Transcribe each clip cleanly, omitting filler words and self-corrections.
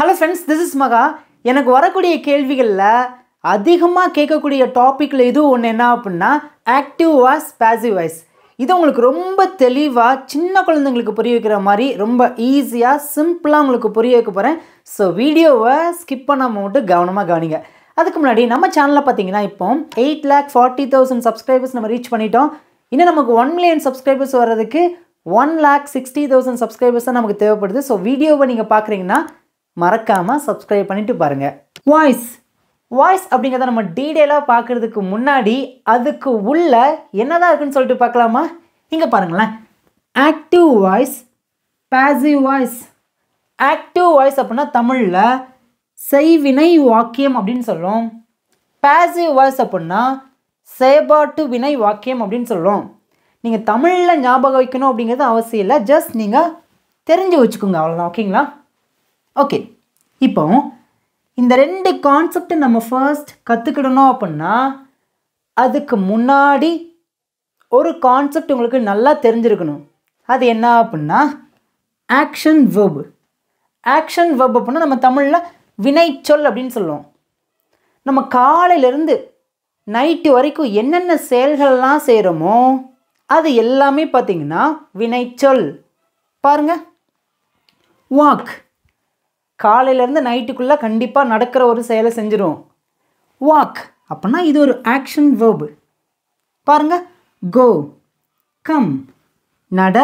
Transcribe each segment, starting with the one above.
Hello friends, this is Maga. எனக்கு வரக்கூடிய கேள்விகள்ல அதிகமா கேட்கக்கூடிய டாபிக்ல இது ஒன்னு என்ன அப்படினா ஆக்டிவ் வாய்ஸ் பாசிவ் வாய்ஸ். இது உங்களுக்கு ரொம்ப தெளிவா சின்ன குழந்தைகளுக்கு புரிய வைக்கிற மாதிரி ரொம்ப ஈஸியா சிம்பிளா உங்களுக்கு புரிய வைக்க போறேன். சோ வீடியோவை ஸ்கிப் பண்ணாம மட்டும் கவனமா கவனிங்க. அதுக்கு முன்னாடி நம்ம சேனல்ல பாத்தீங்கன்னா இப்போ 8,40,000 சப்ஸ்கிரைபர்ஸ் நம்ம ரீச் பண்ணிட்டோம். இன்னும் நமக்கு 1 மில்லியன் சப்ஸ்கிரைபர்ஸ் வரதுக்கு 1,60,000 சப்ஸ்கிரைபர்ஸ் தான் நமக்கு தேவைப்படுது. சோ வீடியோவை நீங்க பார்க்கறீங்கன்னா மறக்காம சப்ஸ்கிரைப் பண்ணிட்டு பாருங்க. வாய்ஸ் அப்படிங்கறத நம்ம டீடைலா பார்க்கிறதுக்கு முன்னாடி அதுக்கு உள்ள என்னதான் இருக்குன்னு சொல்லிட்டு பார்க்கலாமா? இங்க பாருங்களேன். Active voice, passive voice. Active voice அப்படினா தமிழ்ல செய்வினை வாக்கியம் அப்படினு சொல்றோம். பாசிவ் வாய்ஸ் அப்படினா செயல்பாட்டு வினை வாக்கியம் அப்படினு சொல்றோம். நீங்க தமிழ்ல ஞாபகம் வைக்கணும் அப்படிங்கிறது அவசியம் இல்ல. ஜஸ்ட் நீங்க தெரிஞ்சு வச்சுக்கோங்க அவ்வளவுதான். ஓகேங்களா? ஓகே. இப்போ இந்த ரெண்டு கான்செப்ட் நம்ம ஃபர்ஸ்ட் கத்துக்கிடணும் அப்படினா அதுக்கு முன்னாடி ஒரு கான்செப்ட் உங்களுக்கு நல்லா தெரிஞ்சிருக்கணும். அது என்ன அப்படினா ஆக்ஷன் வெர்ப். ஆக்ஷன் வெர்ப் அப்படினா நம்ம தமிழ்ல வினைச்சொல் அப்படினு சொல்லுவோம். நம்ம காலையில இருந்து நைட் வரைக்கும் என்னென்ன செயல்கள்லாம் செய்றோமோ அது எல்லாமே பாத்தீங்கன்னா வினைச்சொல். பாருங்க. வாக். காலையில இருந்து நைட்டுக்குள்ள கண்டிப்பா நடக்கிற ஒரு செயலை செஞ்சிரும். வாக் அப்படினா இது ஒரு ஆக்ஷன் வெர்ப். பாருங்க. கோ, கம், நட,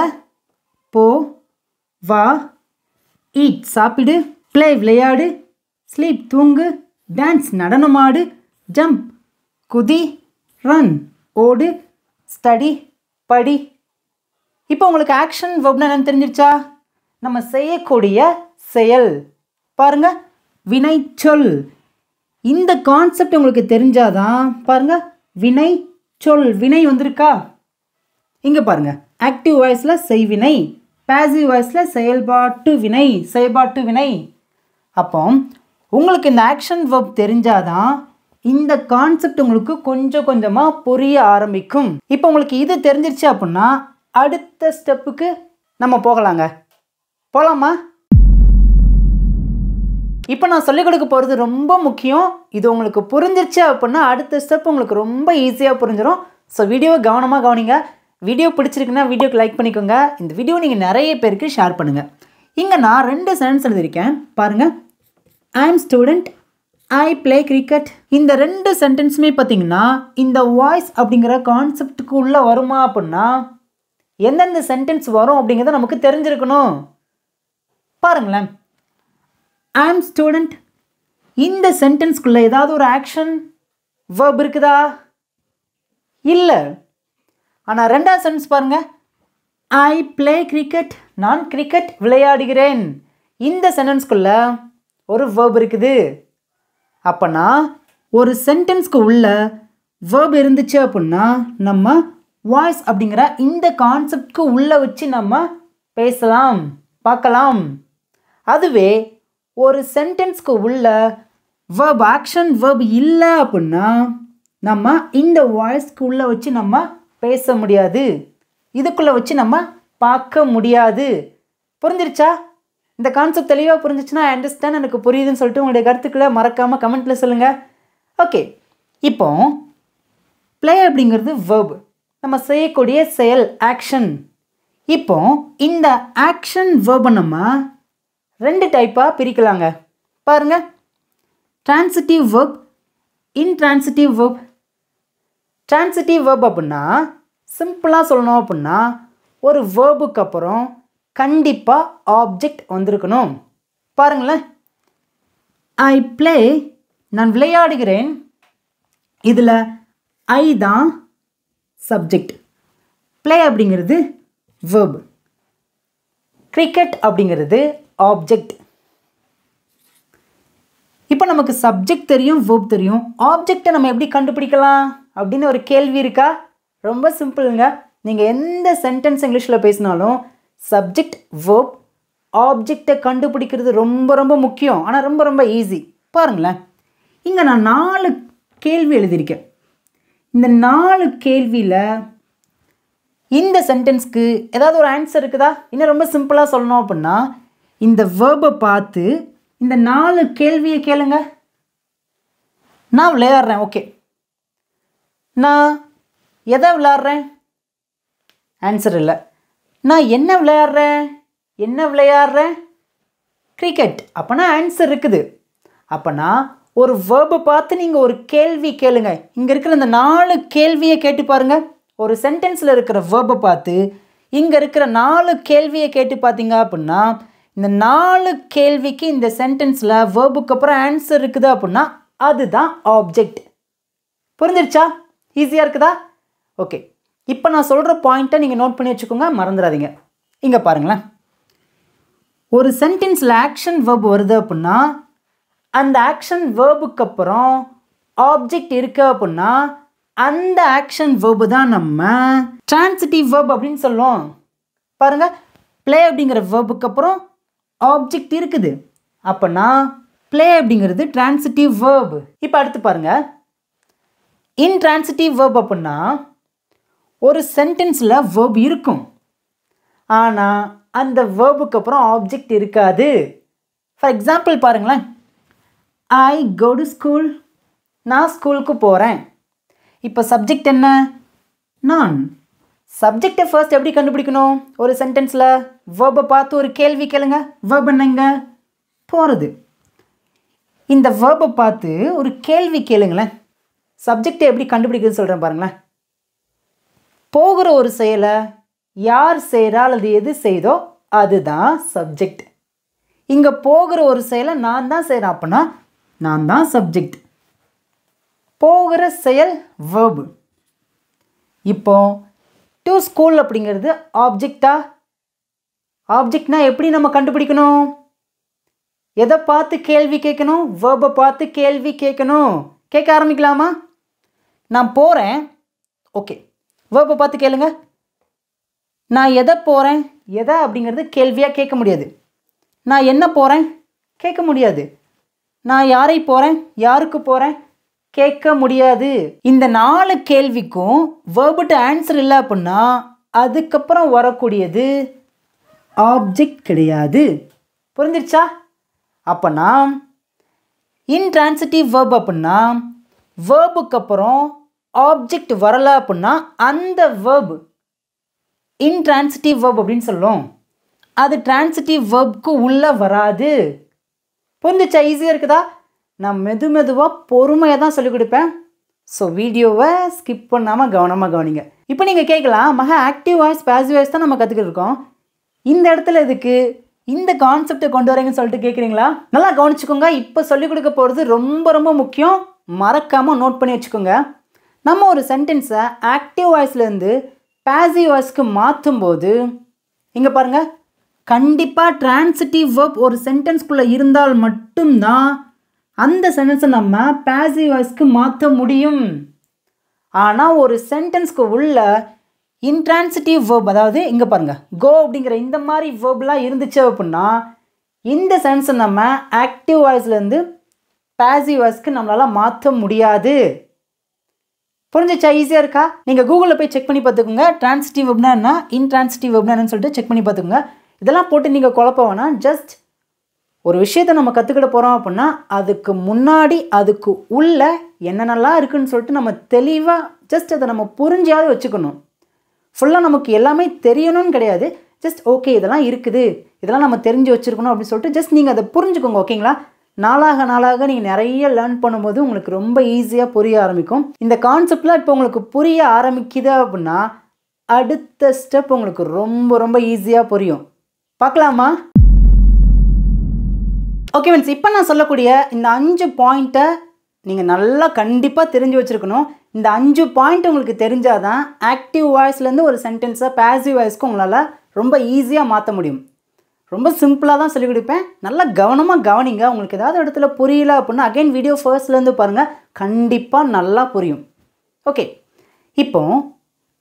போ, வா, ஈட் சாப்பிடு, ப்ளே விளையாடு, ஸ்லீப் தூங்கு, டான்ஸ் நடனமாடு, ஜம்ப் குதி, ரன் ஓடு, ஸ்டடி படி. இப்போ உங்களுக்கு ஆக்ஷன் வெர்ப்னா என்னன்னு தெரிஞ்சிருச்சா? நம்ம செய்யக்கூடிய செயல். பாருங்க. வினைச்சொல். இந்த கான்செப்ட் உங்களுக்கு தெரிஞ்சாதான் பாருங்க வினைச்சொல் வினை வந்திருக்கா? இங்க பாருங்க. ஆக்டிவ் வாய்ஸ்ல செய்வினை, பாசிவ் வாய்ஸ்ல செயல்பாட்டு வினை. அப்போ உங்களுக்கு இந்த ஆக்ஷன் வெர்ப் தெரிஞ்சாதான் இந்த கான்செப்ட் உங்களுக்கு கொஞ்சம் கொஞ்சமா புரிய ஆரம்பிக்கும். இப்போ உங்களுக்கு இது தெரிஞ்சிருச்சு அப்படின்னா அடுத்த ஸ்டெப்புக்கு நம்ம போகலாங்க. போலாமா? இப்போ நான் சொல்லிக் கொடுக்க போகிறது ரொம்ப முக்கியம். இது உங்களுக்கு புரிஞ்சிருச்சு அப்படின்னா அடுத்த ஸ்டெப் உங்களுக்கு ரொம்ப ஈஸியாக புரிஞ்சிடும். ஸோ வீடியோவை கவனமாக கவனிங்க. வீடியோ பிடிச்சிருக்குன்னா வீடியோக்கு லைக் பண்ணிக்கோங்க. இந்த வீடியோ நீங்கள் நிறைய பேருக்கு ஷேர் பண்ணுங்கள். இங்கே நான் 2 சென்டென்ஸ் எழுதியிருக்கேன். பாருங்கள். I am student, I play cricket. இந்த 2 சென்டென்ஸுமே பார்த்தீங்கன்னா இந்த வாய்ஸ் அப்படிங்கிற கான்செப்டுக்கு உள்ளே வருமா அப்படின்னா எந்தெந்த சென்டென்ஸ் வரும் அப்படிங்கிறத நமக்கு தெரிஞ்சிருக்கணும். பாருங்களேன். I am student. இந்த சென்டென்ஸ்குள்ள ஏதாவது ஒரு ஆக்ஷன் வெர்ப் இருக்குதா? இல்லை. ஆனால் ரெண்டாவது சென்டென்ஸ் பாருங்க. I play cricket. நான் கிரிக்கெட் விளையாடுகிறேன். இந்த சென்டென்ஸ்குள்ள ஒரு வெர்ப் இருக்குது. அப்பனா ஒரு சென்டென்ஸ்க்கு உள்ள வெர்ப் இருந்துச்சு அப்படின்னா நம்ம வாய்ஸ் அப்படிங்கிற இந்த கான்செப்ட்க்கு உள்ள வச்சு நம்ம பேசலாம், பார்க்கலாம். அதுவே ஒரு சென்டென்ஸ்க்கு உள்ள வெர்ப் ஆக்ஷன் வெர்ப் இல்லை அப்படின்னா நம்ம இந்த வாய்ஸ்க்கு உள்ள வச்சு நம்ம பேச முடியாது, இதுக்குள்ள வச்சு நம்ம பார்க்க முடியாது. புரிஞ்சிருச்சா? இந்த கான்செப்ட் தெளிவாக புரிஞ்சிச்சுன்னா ஐ அண்டர்ஸ்டாண்ட், எனக்கு புரியுதுன்னு சொல்லிட்டு உங்களுடைய கருத்துக்களை மறக்காமல் கமெண்ட்டில் சொல்லுங்கள். ஓகே. இப்போ ப்ளே அப்படிங்கிறது வெர்ப், நம்ம செய்யக்கூடிய செயல் ஆக்ஷன். இப்போ இந்த ஆக்ஷன் வெர்பை நம்ம 2 டைப்பாக பிரிக்கலாங்க. பாருங்க. Transitive verb, intransitive verb. Transitive verb அப்படின்னா சிம்பிளாக சொல்லணும் அப்படின்னா ஒரு வெர்புக்கு அப்புறம் கண்டிப்பாக ஆப்ஜெக்ட் வந்திருக்கணும். பாருங்களேன். ஐ பிளே, நான் விளையாடுகிறேன். இதில் ஐ தான் சப்ஜெக்ட். பிளே அப்படிங்கிறது வெர்ப். கிரிக்கெட் அப்படிங்கிறது ஆப்ஜெக்ட். இப்போ நமக்கு சப்ஜெக்ட் தெரியும், வெர்ப் தெரியும். ஆப்ஜெக்டை நம்ம எப்படி கண்டுபிடிக்கலாம் அப்படின்னு ஒரு கேள்வி இருக்கா? ரொம்ப சிம்பிளுங்க. நீங்கள் எந்த சென்டென்ஸ் இங்கிலீஷில் பேசினாலும் சப்ஜெக்ட் வெர்ப் ஆப்ஜெக்டை கண்டுபிடிக்கிறது ரொம்ப ரொம்ப முக்கியம். ஆனால் ரொம்ப ரொம்ப ஈஸி. பாருங்களேன். இங்கே நான் 4 கேள்வி எழுதியிருக்கேன். இந்த 4 கேள்வியில் இந்த சென்டென்ஸ்க்கு ஏதாவது ஒரு ஆன்சர் இருக்குதா? இன்னும் ரொம்ப சிம்பிளாக சொல்லணும் அப்படின்னா இந்த வேர்பை பார்த்து இந்த 4 கேள்வியை கேளுங்க. நான் விளையாடுறேன். ஓகே, நான் எதை விளையாடுறேன்? ஆன்சர் இல்லை. நான் என்ன விளையாடுறேன்? கிரிக்கெட். அப்போனா ஆன்சர் இருக்குது. அப்போனா ஒரு வேர்பை பார்த்து நீங்கள் ஒரு கேள்வி கேளுங்க. இங்கே இருக்கிற இந்த 4 கேள்வியை கேட்டு பாருங்கள். ஒரு சென்டென்ஸில் இருக்கிற வேர்பை பார்த்து இங்கே இருக்கிற 4 கேள்வியை கேட்டு பார்த்தீங்க அப்படின்னா இந்த 4 கேள்விக்கு இந்த சென்டென்ஸில் வேர்புக்கு அப்புறம் ஆன்சர் இருக்குது அப்படின்னா அதுதான் ஆப்ஜெக்ட். புரிஞ்சிருச்சா? ஈஸியாக இருக்குதா? ஓகே, இப்போ நான் சொல்கிற பாயிண்ட்டை நீங்கள் நோட் பண்ணி வச்சுக்கோங்க, மறந்துடாதீங்க. இங்கே பாருங்களேன், ஒரு சென்டென்ஸில் ஆக்ஷன் வேர்ப் வருது அப்படின்னா அந்த ஆக்ஷன் வேர்புக்கு அப்புறம் ஆப்ஜெக்ட் இருக்கு அப்படின்னா அந்த ஆக்ஷன் வேர்பு தான் நம்ம ட்ரான்சிட்டிவ் வேர்ப் அப்படின்னு சொல்லுவோம். பாருங்கள், ப்ளே அப்படிங்கிற வேர்புக்கு அப்புறம் ஆப்ஜெக்ட் இருக்குது. அப்போனா ப்ளே அப்படிங்கிறது ட்ரான்சிட்டிவ் வேர்ப். இப்போ அடுத்து பாருங்கள், இன்ட்ரான்சிட்டிவ் வேர்ப் அப்படின்னா ஒரு சென்டென்ஸில் வேர்ப் இருக்கும், ஆனால் அந்த வேர்புக்கு அப்புறம் ஆப்ஜெக்ட் இருக்காது. ஃபார் எக்ஸாம்பிள் பாருங்களேன், ஐ கோ டு ஸ்கூல். நான் ஸ்கூலுக்கு போகிறேன். இப்போ சப்ஜெக்ட் என்ன? நான். சப்ஜெக்டை ஃபர்ஸ்ட் எப்படி கண்டுபிடிக்கணும்? ஒரு சென்டென்ஸில் வேர்பை பார்த்து ஒரு கேள்வி கேளுங்க. வேர்ப் என்னங்க? போகிறது. இந்த வேர்பை பார்த்து ஒரு கேள்வி கேளுங்களேன். சப்ஜெக்டை எப்படி கண்டுபிடிக்குதுன்னு சொல்கிறேன் பாருங்களேன். போகிற ஒரு செயலை யார் செய்கிறா அல்லது எது செய்தோ அதுதான் சப்ஜெக்ட். இங்கே போகிற ஒரு செயலை நான் தான் செய்கிறேன், அப்படின்னா நான் தான் சப்ஜெக்ட். போகிற செயல் வேர்பு. இப்போ டு ஸ்கூல் அப்படிங்கிறது ஆப்ஜெக்டா? ஆப்ஜெக்ட்னா எப்படி நம்ம கண்டுபிடிக்கணும்? எதை பார்த்து கேள்வி கேட்கணும்? வேர்பை பார்த்து கேள்வி கேட்கணும். கேட்க ஆரம்பிக்கலாமா? நான் போகிறேன். ஓகே, வேர்பை பார்த்து கேளுங்க. நான் எதை போகிறேன்? எதை அப்படிங்கிறது கேள்வியாக கேட்க முடியாது. நான் என்ன போகிறேன்? கேட்க முடியாது. நான் யாரை போகிறேன்? யாருக்கு போகிறேன்? கேட்க முடியாது. இந்த 4 கேள்விக்கும் வேர்புட்டு ஆன்சர் இல்லை அப்படின்னா அதுக்கப்புறம் வரக்கூடியது ஆப்ஜெக்ட் கிடையாது. புரிஞ்சிருச்சா? அப்போனா இன்ட்ரான்சிட்டிவ் வேர்ப் அப்படின்னா வேர்புக்கு அப்புறம் ஆப்ஜெக்ட் வரலை அப்படின்னா அந்த வேர்பு இன்ட்ரான்சிட்டிவ் வேர்ப் அப்படின்னு சொல்லுவோம். அது டிரான்சிட்டிவ் வேர்புக்கு உள்ளே வராது. புரிஞ்சிச்சா? ஈஸியாக இருக்குதா? நான் மெதுவாக பொறுமையாக தான் சொல்லிக் கொடுப்பேன். ஸோ வீடியோவை ஸ்கிப் பண்ணாமல் கவனமாக கவனிங்க. இப்போ நீங்கள் கேட்கலாம், மகா ஆக்டிவ் வாய்ஸ் பேசிவ் வாய்ஸ் தான் நம்ம கற்றுக்கிட்டு இருக்கோம், இந்த இடத்துல எதுக்கு இந்த கான்செப்டை கொண்டு வரீங்கன்னு சொல்லிட்டு கேட்குறீங்களா? நல்லா கவனிச்சுக்கோங்க. இப்போ சொல்லிக் கொடுக்க போகிறது ரொம்ப முக்கியம். மறக்காமல் நோட் பண்ணி வச்சுக்கோங்க. நம்ம ஒரு சென்டென்ஸை ஆக்டிவ் வாய்ஸ்லேருந்து பேசிவ் வாய்ஸ்க்கு மாற்றும் போது இங்கே பாருங்கள், கண்டிப்பாக டிரான்சிட்டிவ் வேர்ப் ஒரு சென்டென்ஸ்குள்ளே இருந்தால் மட்டும்தான் அந்த சென்டென்ஸை நம்ம பேசிவ் வாய்ஸ்க்கு மாற்ற முடியும். ஆனால் ஒரு சென்டென்ஸ்க்கு உள்ள இன்ட்ரான்சிட்டிவ் வேர்ப், அதாவது இங்கே பாருங்கள் கோ அப்படிங்கிற இந்த மாதிரி வேர்ப்லாம் இருந்துச்சு அப்படின்னா இந்த சென்டென்ஸை நம்ம ஆக்டிவ் வாய்ஸ்லேருந்து பேசிவ் வாய்ஸ்க்கு நம்மளால் மாற்ற முடியாது. புரிஞ்சிச்சா? ஈஸியாக இருக்கா? நீங்கள் கூகுளில் போய் செக் பண்ணி பார்த்துக்கோங்க. டிரான்சிட்டிவ் வேர்ப்னா என்ன, இன்ட்ரான்சிட்டிவ் வேர்ப்னா என்னன்னு சொல்லிட்டு செக் பண்ணி பார்த்துக்கோங்க. இதெல்லாம் போட்டு நீங்கள் குழப்ப வேணாம். ஜஸ்ட் ஒரு விஷயத்தை நம்ம கற்றுக்கிட போகிறோம் அப்படின்னா அதுக்கு முன்னாடி அதுக்கு உள்ள என்னென்னலாம் இருக்குதுன்னு சொல்லிட்டு நம்ம தெளிவாக ஜஸ்ட் அதை நம்ம புரிஞ்சாவது வச்சுக்கணும். ஃபுல்லாக நமக்கு எல்லாமே தெரியணும்னு கிடையாது. ஜஸ்ட் ஓகே இதெல்லாம் இருக்குது, இதெல்லாம் நம்ம தெரிஞ்சு வச்சுருக்கணும் அப்படின்னு சொல்லிட்டு ஜஸ்ட் நீங்கள் அதை புரிஞ்சுக்கோங்க. ஓகேங்களா? நாளாக நீங்கள் நிறைய லேர்ன் பண்ணும்போது உங்களுக்கு ரொம்ப ஈஸியாக புரிய ஆரம்பிக்கும். இந்த கான்செப்ட்லாம் இப்போ உங்களுக்கு புரிய ஆரம்பிக்குது அப்படின்னா அடுத்த ஸ்டெப் உங்களுக்கு ரொம்ப ஈஸியாக புரியும். பார்க்கலாமா? ஓகே ஃப்ரெண்ட்ஸ், இப்போ நான் சொல்லக்கூடிய இந்த 5 பாயிண்ட்டை நீங்கள் நல்லா கண்டிப்பாக தெரிஞ்சு வச்சுருக்கணும். இந்த 5 பாயிண்ட் உங்களுக்கு தெரிஞ்சால் தான் ஆக்டிவ் வாய்ஸ்லேருந்து ஒரு சென்டென்ஸை பேசிவ் வாய்ஸ்க்கு உங்களால் ரொம்ப ஈஸியாக மாற்ற முடியும். ரொம்ப சிம்பிளாக தான் சொல்லிக் கொடுப்பேன். நல்லா கவனமாக கவனிங்க. உங்களுக்கு ஏதாவது இடத்துல புரியல அப்படின்னா அகைன் வீடியோ ஃபர்ஸ்ட்லேருந்து பாருங்கள், கண்டிப்பாக நல்லா புரியும். ஓகே, இப்போ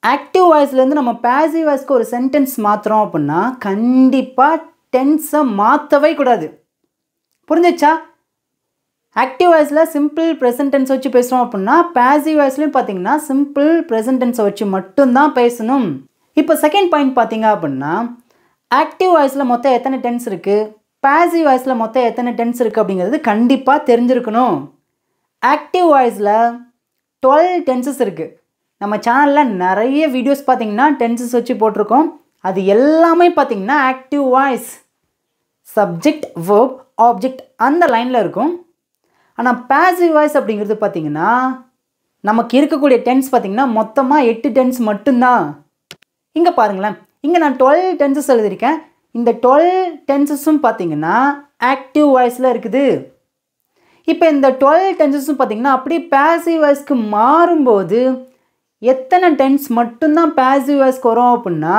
ஆக்டிவ் வாய்ஸ்லேருந்து நம்ம பேசிவ் வாய்ஸ்க்கு ஒரு சென்டென்ஸ் மாற்றுறோம் அப்படின்னா கண்டிப்பாக டென்ஸை மாற்றவே கூடாது. புரிஞ்சிச்சா? ஆக்டிவ் வாய்ஸில் சிம்பிள் ப்ரெசன்ட் டென்ஸ் வச்சு பேசுகிறோம் அப்படின்னா பேசிவ் வாய்ஸ்லையும் பார்த்தீங்கன்னா சிம்பிள் ப்ரெசன்ட் டென்ஸை வச்சு மட்டும்தான் பேசணும். இப்போ செகண்ட் பாயிண்ட் பார்த்தீங்க அப்படின்னா ஆக்டிவ் வாய்ஸில் மொத்தம் எத்தனை டென்ஸ் இருக்குது? பாசிவ் வாய்ஸில் மொத்தம் எத்தனை டென்ஸ் இருக்குது அப்படிங்கிறது கண்டிப்பாக தெரிஞ்சிருக்கணும். ஆக்டிவ் வாய்ஸில் 12 டென்சஸ் இருக்குது. நம்ம சேனலில் நிறைய வீடியோஸ் பார்த்திங்கன்னா டென்சஸ் வச்சு போட்டிருக்கோம். அது எல்லாமே பார்த்திங்கன்னா active voice, subject, verb, object அந்த லைனில் இருக்கும். ஆனால் பாசிவ் வாய்ஸ் அப்படிங்கிறது பார்த்திங்கன்னா நமக்கு இருக்கக்கூடிய டென்ஸ் பார்த்திங்கன்னா மொத்தமாக 8 டென்ஸ் மட்டும்தான். இங்கே பாருங்களேன், இங்கே நான் 12 டென்சஸ் எழுதியிருக்கேன். இந்த 12 டென்சஸும் பார்த்திங்கன்னா ஆக்டிவ் வாய்ஸில் இருக்குது. இப்போ இந்த 12 டென்சஸும் பார்த்திங்கன்னா அப்படியே பாசிவ் வாய்ஸ்க்கு மாறும்போது எத்தனை டென்ஸ் மட்டும்தான் பாசிவ் வாய்ஸ்க்கு வரும் அப்படின்னா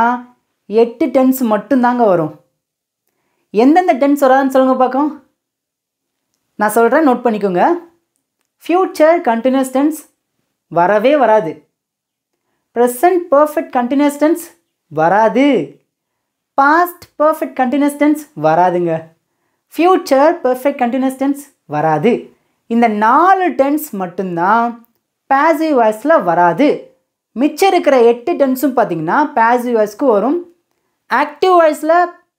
8 டென்ஸ் மட்டும்தாங்க வரும். எந்தெந்த டென்ஸ் வராதுன்னு சொல்லுங்கள் பார்க்கும். நான் சொல்கிறேன், நோட் பண்ணிக்கோங்க. ஃப்யூச்சர் கண்டினியூஸ் டென்ஸ் வரவே வராது. ப்ரெசன்ட் பர்ஃபெக்ட் கண்டினியூஸ் டென்ஸ் வராது. பாஸ்ட் பர்ஃபெக்ட் கண்டினியூஸ் டென்ஸ் வராதுங்க. ஃப்யூச்சர் பர்ஃபெக்ட் கண்டினியூஸ் டென்ஸ் வராது. இந்த 4 டென்ஸ் மட்டும்தான் பாசிவ் வாய்ஸில் வராது. மிச்சம் இருக்கிற 8 டென்ஸும் பார்த்திங்கன்னா பாசிவ் வாய்ஸ்க்கு வரும். ஆக்டிவ் வாய்ஸில்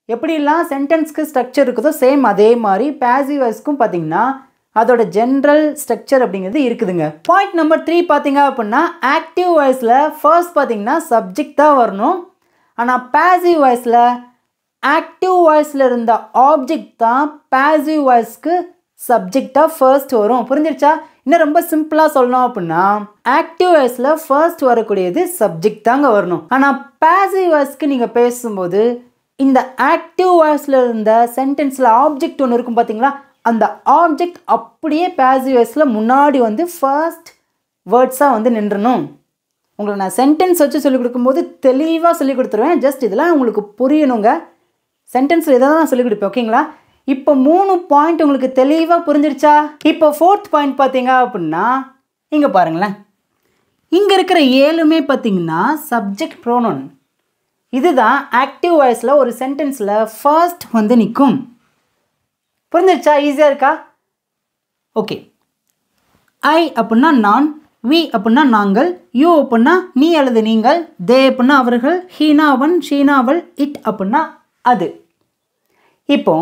எப்படிலாம் சென்டென்ஸ்க்கு ஸ்ட்ரக்சர் இருக்குதோ சேம் அதே மாதிரி பாசிவ் வாய்ஸ்க்கும் பார்த்திங்கன்னா அதோட ஜென்ரல் ஸ்ட்ரக்சர் அப்படிங்கிறது இருக்குதுங்க. பாயிண்ட் நம்பர் 3 பார்த்திங்க அப்படின்னா ஆக்டிவ் வாய்ஸில் ஃபர்ஸ்ட் பார்த்திங்கன்னா சப்ஜெக்ட் தான் வரணும். ஆனால் பாசிவ் வாய்ஸில் ஆக்டிவ் வாய்ஸில் இருந்த ஆப்ஜெக்ட் தான் பாசிவ் வாய்ஸ்க்கு சப்ஜெக்டாக ஃபர்ஸ்ட் வரும். புரிஞ்சிருச்சா? இன்னும் ரொம்ப சிம்பிளாக சொல்லணும் அப்படின்னா ஆக்டிவ் வாய்ஸில் ஃபர்ஸ்ட் வரக்கூடியது சப்ஜெக்ட் தாங்க வரணும். ஆனால் பாசிவ் வாய்ஸ்க்கு நீங்கள் பேசும்போது இந்த ஆக்டிவ் வாய்ஸில் இருந்த சென்டென்ஸில் ஆப்ஜெக்ட் ஒன்று இருக்கும் பார்த்தீங்களா, அந்த ஆப்ஜெக்ட் அப்படியே பாசிவ் வாய்ஸில் முன்னாடி வந்து ஃபர்ஸ்ட் வேர்ட்ஸாக வந்து நின்றணும். உங்களுக்கு நான் சென்டென்ஸ் வச்சு சொல்லிக் கொடுக்கும்போது தெளிவாக சொல்லிக் கொடுத்துருவேன். ஜஸ்ட் இதெல்லாம் உங்களுக்கு புரியணுங்க. சென்டென்ஸில் இதை தான் நான் சொல்லிக் கொடுப்பேன். ஓகேங்களா? இப்போ 3 பாயிண்ட் உங்களுக்கு தெளிவாக புரிஞ்சிருச்சா? இப்போ 4th பாயிண்ட் பார்த்தீங்க அப்படின்னா இங்கே பாருங்களேன், இங்கே இருக்கிற 7மே பார்த்தீங்கன்னா சப்ஜெக்ட் ப்ரோனவுன். இதுதான் ஆக்டிவ் வாய்ஸில் ஒரு சென்டென்ஸில் ஃபர்ஸ்ட் வந்து நிற்கும். புரிஞ்சிருச்சா? ஈஸியாக இருக்கா? ஓகே. ஐ அப்படின்னா நான், வி அப்படின்னா நாங்கள், யூ அப்படின்னா நீ அல்லது நீங்கள், தே அப்படின்னா அவர்கள், ஹீனா அவன், ஷீனா அவள், இட் அப்படின்னா அது. இப்போ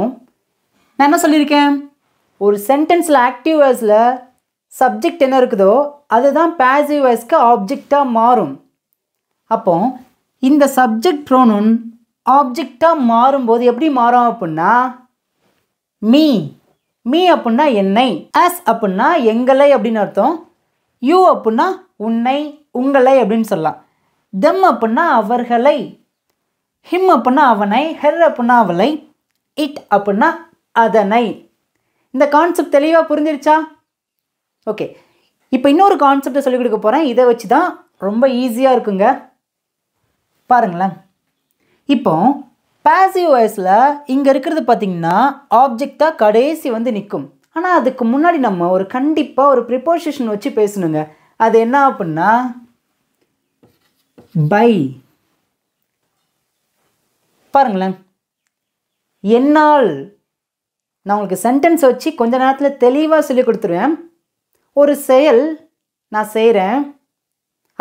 நான் என்ன சொல்லியிருக்கேன், ஒரு சென்டென்ஸில் ஆக்டிவ் வாய்ஸில் சப்ஜெக்ட் என்ன இருக்குதோ அதுதான் பாசிவ் வாய்ஸ்க்கு ஆப்ஜெக்டாக மாறும். அப்போ இந்த சப்ஜெக்ட் ப்ரோனவுன் ஆப்ஜெக்டாக மாறும்போது எப்படி மாறும் அப்படின்னா மீ, மீ அப்படின்னா என்னை, அஸ் அப்படின்னா எங்களை அப்படின்னு அர்த்தம், யூ அப்படின்னா உன்னை, உங்களை அப்படின்னு சொல்லலாம், தெம் அப்படின்னா அவர்களை, ஹிம் அப்படின்னா அவனை, ஹெர் அப்படின்னா அவளை, இட் அப்படின்னா அதனை. இந்த கான்செப்ட் தெளிவாக புரிஞ்சிருச்சா? ஓகே. இப்போ இன்னொரு கான்செப்டை சொல்லிக் கொடுக்க போகிறேன். இதை வச்சு தான் ரொம்ப ஈஸியாக இருக்குங்க. பாருங்களேன், இப்போ பாசிவ் வாய்ஸில் இங்கே இருக்கிறது பார்த்திங்கன்னா ஆப்ஜெக்டாக கடைசி வந்து நிற்கும். ஆனால் அதுக்கு முன்னாடி நம்ம கண்டிப்பாக ஒரு ப்ரிப்போசிஷன் வச்சு பேசணுங்க. அது என்ன அப்படின்னா பை. பாருங்களேன், என்னால். நான் உங்களுக்கு சென்டென்ஸ் வச்சு கொஞ்ச நேரத்தில் தெளிவாக சொல்லி கொடுத்துருவேன். ஒரு செயல் நான் செய்கிறேன்,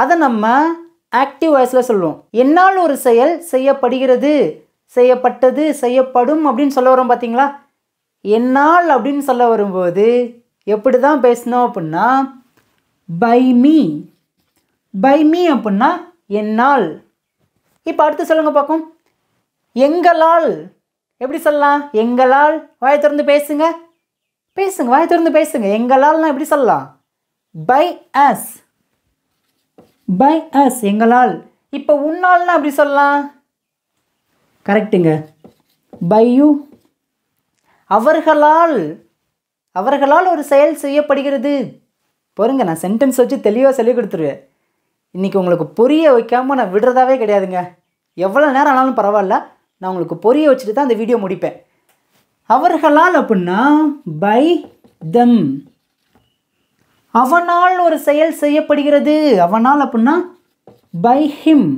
அதை நம்ம ஆக்டிவ் வாய்ஸில் சொல்லுவோம். என்னால் ஒரு செயல் செய்யப்படுகிறது, செய்யப்பட்டது, செய்யப்படும் அப்படின்னு சொல்ல வரோம் பார்த்தீங்களா. என்னால் அப்படின்னு சொல்ல வரும்போது எப்படி தான் பேசணும் அப்படின்னா பை மீ. பை மீ அப்படின்னா என்னால். இப்போ அடுத்து சொல்லுங்க பார்க்கும். எங்களால் எப்படி சொல்லலாம்? எங்களால். வாயை திறந்து பேசுங்க, பேசுங்க, வாயை திறந்து பேசுங்க. எங்களால்னா எப்படி சொல்லலாம்? By as. பை அஸ், எங்களால். இப்போ உன்னால்னா எப்படி சொல்லலாம்? கரெக்டுங்க, பை யூ. அவர்களால். அவர்களால் ஒரு செயல் செய்யப்படுகிறது. பாருங்க, நான் சென்டென்ஸ் வச்சு தெளிவாக சொல்லி கொடுத்துருவேன். இன்றைக்கி உங்களுக்கு புரிய வைக்காமல் நான் விடுறதாவே கிடையாதுங்க. எவ்வளோ நேரம் ஆனாலும் பரவாயில்ல, நான் உங்களுக்கு புரிய வச்சுட்டு தான் அந்த வீடியோ முடிப்பேன். அவர்களால் அப்படின்னா பை தெம். அவனால் ஒரு செயல் செய்யப்படுகிறது. அவனால் அப்படின்னா பை ஹிம்.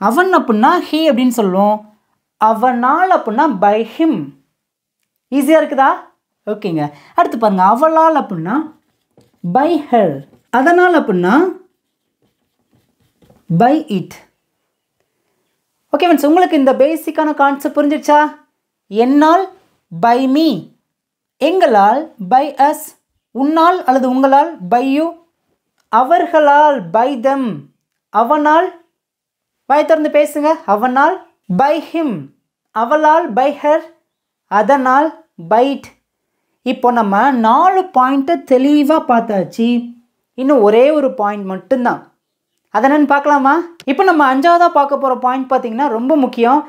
அவன் அப்படின்னா ஹி அப்படின்னு சொல்லுவோம். அவனால் அப்படின்னா பை ஹிம். ஈஸியாக இருக்குதா? ஓகேங்க. அடுத்து பாருங்க, அவளால் அப்படின்னா பை ஹர். அதனால் அப்படின்னா பை இட். ஓகே ஃப்ரெண்ட்ஸ், உங்களுக்கு இந்த பேசிக்கான கான்செப்ட் புரிஞ்சிடுச்சா? என்னால் பை மீ, எங்களால் பை அஸ், உன்னால் அல்லது உங்களால் பை யூ, அவர்களால் பை தெம், அவனால் வாய் திறந்து பேசுங்க, அவனால் பை ஹிம், அவளால் பை ஹர், அதனால் பைட். இப்போ நம்ம 4 பாயிண்ட்டை தெளிவாக பார்த்தாச்சு. இன்னும் ஒரே ஒரு பாயிண்ட் மட்டும்தான், அதை என்னன்னு பார்க்கலாமா? இப்போ நம்ம 5ஆவதாக பார்க்க போகிற பாயிண்ட் பார்த்திங்கன்னா ரொம்ப முக்கியம்.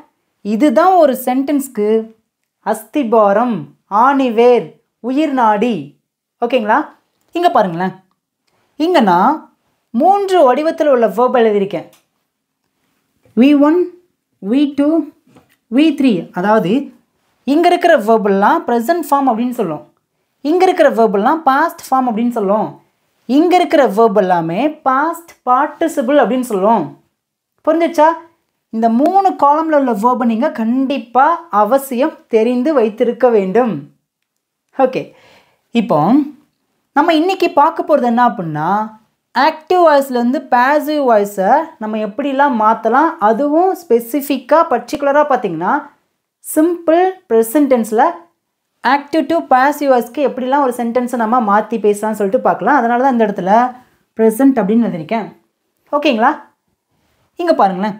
இதுதான் ஒரு சென்டென்ஸ்க்கு அஸ்திபாரம், ஆணிவேர், உயிர் நாடி. ஓகேங்களா? இங்கே பாருங்களேன், இங்கே நான் 3 வடிவத்தில் உள்ள வேர்ப் எழுதியிருக்கேன். V1, V2, V3. அதாவது இங்கே இருக்கிற வேர்பெல்லாம் ப்ரெசன்ட் ஃபார்ம் அப்படின்னு சொல்லுவோம், இங்கே இருக்கிற வேர்பெல்லாம் பாஸ்ட் ஃபார்ம் அப்படின்னு சொல்லுவோம், இங்கே இருக்கிற வேர்ப் எல்லாமே பாஸ்ட் பார்ட்டிசிபிள் அப்படின்னு சொல்லுவோம். புரிஞ்சிச்சா? இந்த 3 காலமில் உள்ள வேர்பை நீங்கள் கண்டிப்பாக அவசியம் தெரிந்து வைத்திருக்க வேண்டும். ஓகே, இப்போ நம்ம இன்றைக்கி பார்க்க போகிறது என்ன அப்படின்னா, ஆக்டிவ் வாய்ஸ்லேருந்து பேசிவ் வாய்ஸை நம்ம எப்படிலாம் மாற்றலாம், அதுவும் ஸ்பெசிஃபிக்காக பர்டிகுலராக பார்த்திங்கன்னா சிம்பிள் ப்ரெசன்ட் டென்ஸில் ஆக்டிவ் டு பேசிவ் வாய்ஸ்க்கு எப்படிலாம் ஒரு சென்டென்ஸை நம்ம மாற்றி பேசலாம்னு சொல்லிட்டு பார்க்கலாம். அதனால தான் இந்த இடத்துல ப்ரெசன்ட் அப்படின்னு எழுதியிருக்கேன். ஓகேங்களா? இங்கே பாருங்களேன்,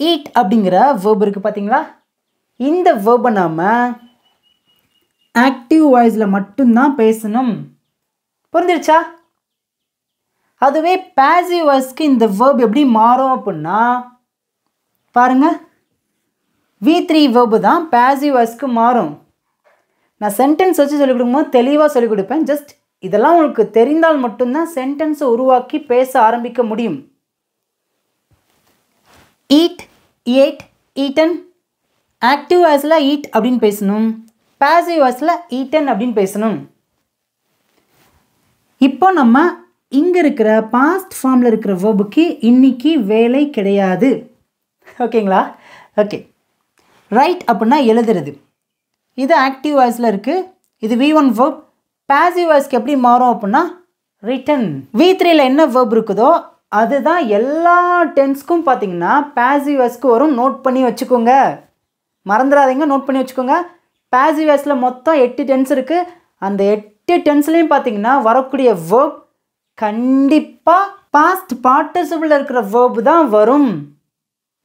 ஈட் அப்படிங்கிற வேர்ப் இருக்குது பார்த்தீங்களா? இந்த வேர்பை நாம் ஆக்டிவ் வாய்ஸில் மட்டும்தான் பேசணும். புரிஞ்சிருச்சா? அதுவே பேசிவ் வாய்ஸ்க்கு இந்த வேர்ப் எப்படி மாறும் அப்படின்னா பாருங்கள், V3 வேர்பு தான் பேசிவ் வாய்ஸ்க்கு மாறும். நான் சென்டென்ஸ் வச்சு சொல்லிக் கொடுக்கும்போது தெளிவாக சொல்லிக் கொடுப்பேன். ஜஸ்ட் இதெல்லாம் உங்களுக்கு தெரிந்தால் மட்டும்தான் சென்டென்ஸை உருவாக்கி பேச ஆரம்பிக்க முடியும். Eat, ate, eaten. ஆக்டிவ் வாய்ஸில் ஈட் அப்படின்னு பேசணும், பேசிவ் வாய்ஸில் ஈட்டன் அப்படின்னு பேசணும். இப்போ நம்ம இங்கே இருக்கிற பாஸ்ட் ஃபார்மில் இருக்கிற வேர்புக்கு இன்னைக்கு வேலை கிடையாது. ஓகேங்களா? ஓகே, ரைட் அப்படின்னா எழுதுறது, இது ஆக்டிவ் வாய்ஸில் இருக்குது, இது V1 வேர்ப். பேசிவ் வாய்ஸ்க்கு எப்படி மாறும் அப்படின்னா ரிட்டன். V3ல் என்ன வேர்ப் இருக்குதோ அதுதான் எல்லா டென்ஸ்க்கும் பார்த்திங்கன்னா பேசிவ் வாய்ஸ்க்கு வரும். நோட் பண்ணி வச்சுக்கோங்க, மறந்துடாதீங்க, நோட் பண்ணி வச்சுக்கோங்க. பேசிவ் வாய்ஸில் மொத்தம் 8 டென்ஸ் இருக்குது. அந்த 8 டென்ஸ்லேயும் பார்த்திங்கன்னா வரக்கூடிய வேர்ப் கண்டிப்பாக பாஸ்ட் பார்ட்டிசிபிள் இருக்கிற வேர்பு தான் வரும்.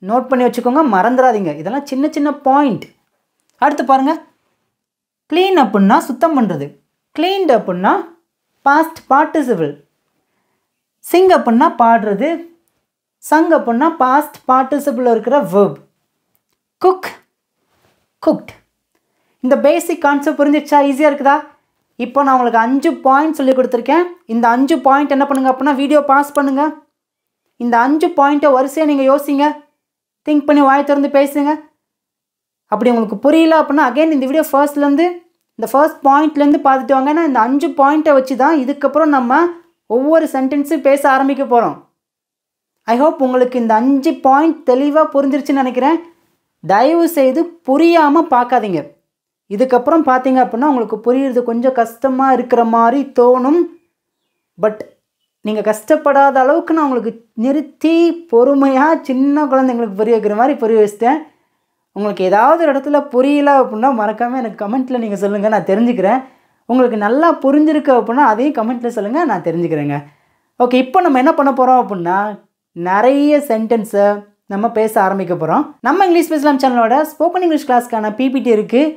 நோட் பண்ணி வச்சுக்கோங்க, மறந்துடாதீங்க. இதெல்லாம் சின்ன சின்ன பாயிண்ட். அடுத்து பாருங்கள், க்ளீன் அப்படின்னா சுத்தம் பண்ணுறது, க்ளீன்ட் அப்படின்னா பாஸ்ட் பார்ட்டிசிபிள். சிங் அப்படின்னா பாடுறது, சங் அப்படின்னா பாஸ்ட் பார்ட்டிசிபிள் இருக்கிற வேர்ப். Cook, cooked. இந்த பேசிக் கான்செப்ட் புரிஞ்சிச்சா? ஈஸியாக இருக்குதா? இப்போ நான் உங்களுக்கு 5 பாயிண்ட் சொல்லி கொடுத்துருக்கேன். இந்த 5 பாயிண்ட் என்ன பண்ணுங்கள் அப்படின்னா வீடியோ பாஸ் பண்ணுங்கள். இந்த 5 பாயிண்ட்டை வரிசையாக நீங்கள் யோசிங்க, திங்க் பண்ணி வாய் திறந்து பேசுங்க. அப்படி உங்களுக்கு புரியல அப்படின்னா அகைன் இந்த வீடியோ ஃபர்ஸ்ட்லேருந்து இந்த ஃபர்ஸ்ட் பாயிண்ட்லேருந்து பார்த்துட்டு வாங்க. ஏன்னா இந்த 5 பாயிண்ட்டை வச்சு தான் இதுக்கப்புறம் நம்ம ஒவ்வொரு சென்டென்ஸும் பேச ஆரம்பிக்க போகிறோம். ஐ ஹோப் உங்களுக்கு இந்த 5 பாயிண்ட் தெளிவாக புரிஞ்சிருச்சுன்னு நினைக்கிறேன். தயவு செய்து புரியாமல் பார்க்காதீங்க. இதுக்கப்புறம் பார்த்தீங்க அப்படின்னா உங்களுக்கு புரியுறது கொஞ்சம் கஷ்டமாக இருக்கிற மாதிரி தோணும். பட் நீங்கள் கஷ்டப்படாத அளவுக்கு நான் உங்களுக்கு நிறுத்தி பொறுமையாக சின்ன குழந்தைங்களுக்கு புரிய வைக்கிற மாதிரி புரிய வச்சிட்டேன். உங்களுக்கு ஏதாவது ஒரு இடத்துல புரியல அப்படின்னா மறக்காமல் எனக்கு கமெண்ட்டில் நீங்கள் சொல்லுங்கள், நான் தெரிஞ்சுக்கிறேன். உங்களுக்கு நல்லா புரிஞ்சிருக்கு அப்படின்னா அதையும் கமெண்ட்டில் சொல்லுங்கள், நான் தெரிஞ்சுக்கிறேங்க. ஓகே, இப்போ நம்ம என்ன பண்ண போகிறோம் அப்படின்னா நிறைய சென்டென்ஸை நம்ம பேச ஆரம்பிக்க போகிறோம். நம்ம இங்கிலீஷ் பேசலாம் சேனலோட ஸ்போக்கன் இங்கிலீஷ் கிளாஸ்க்கான PPT இருக்குது.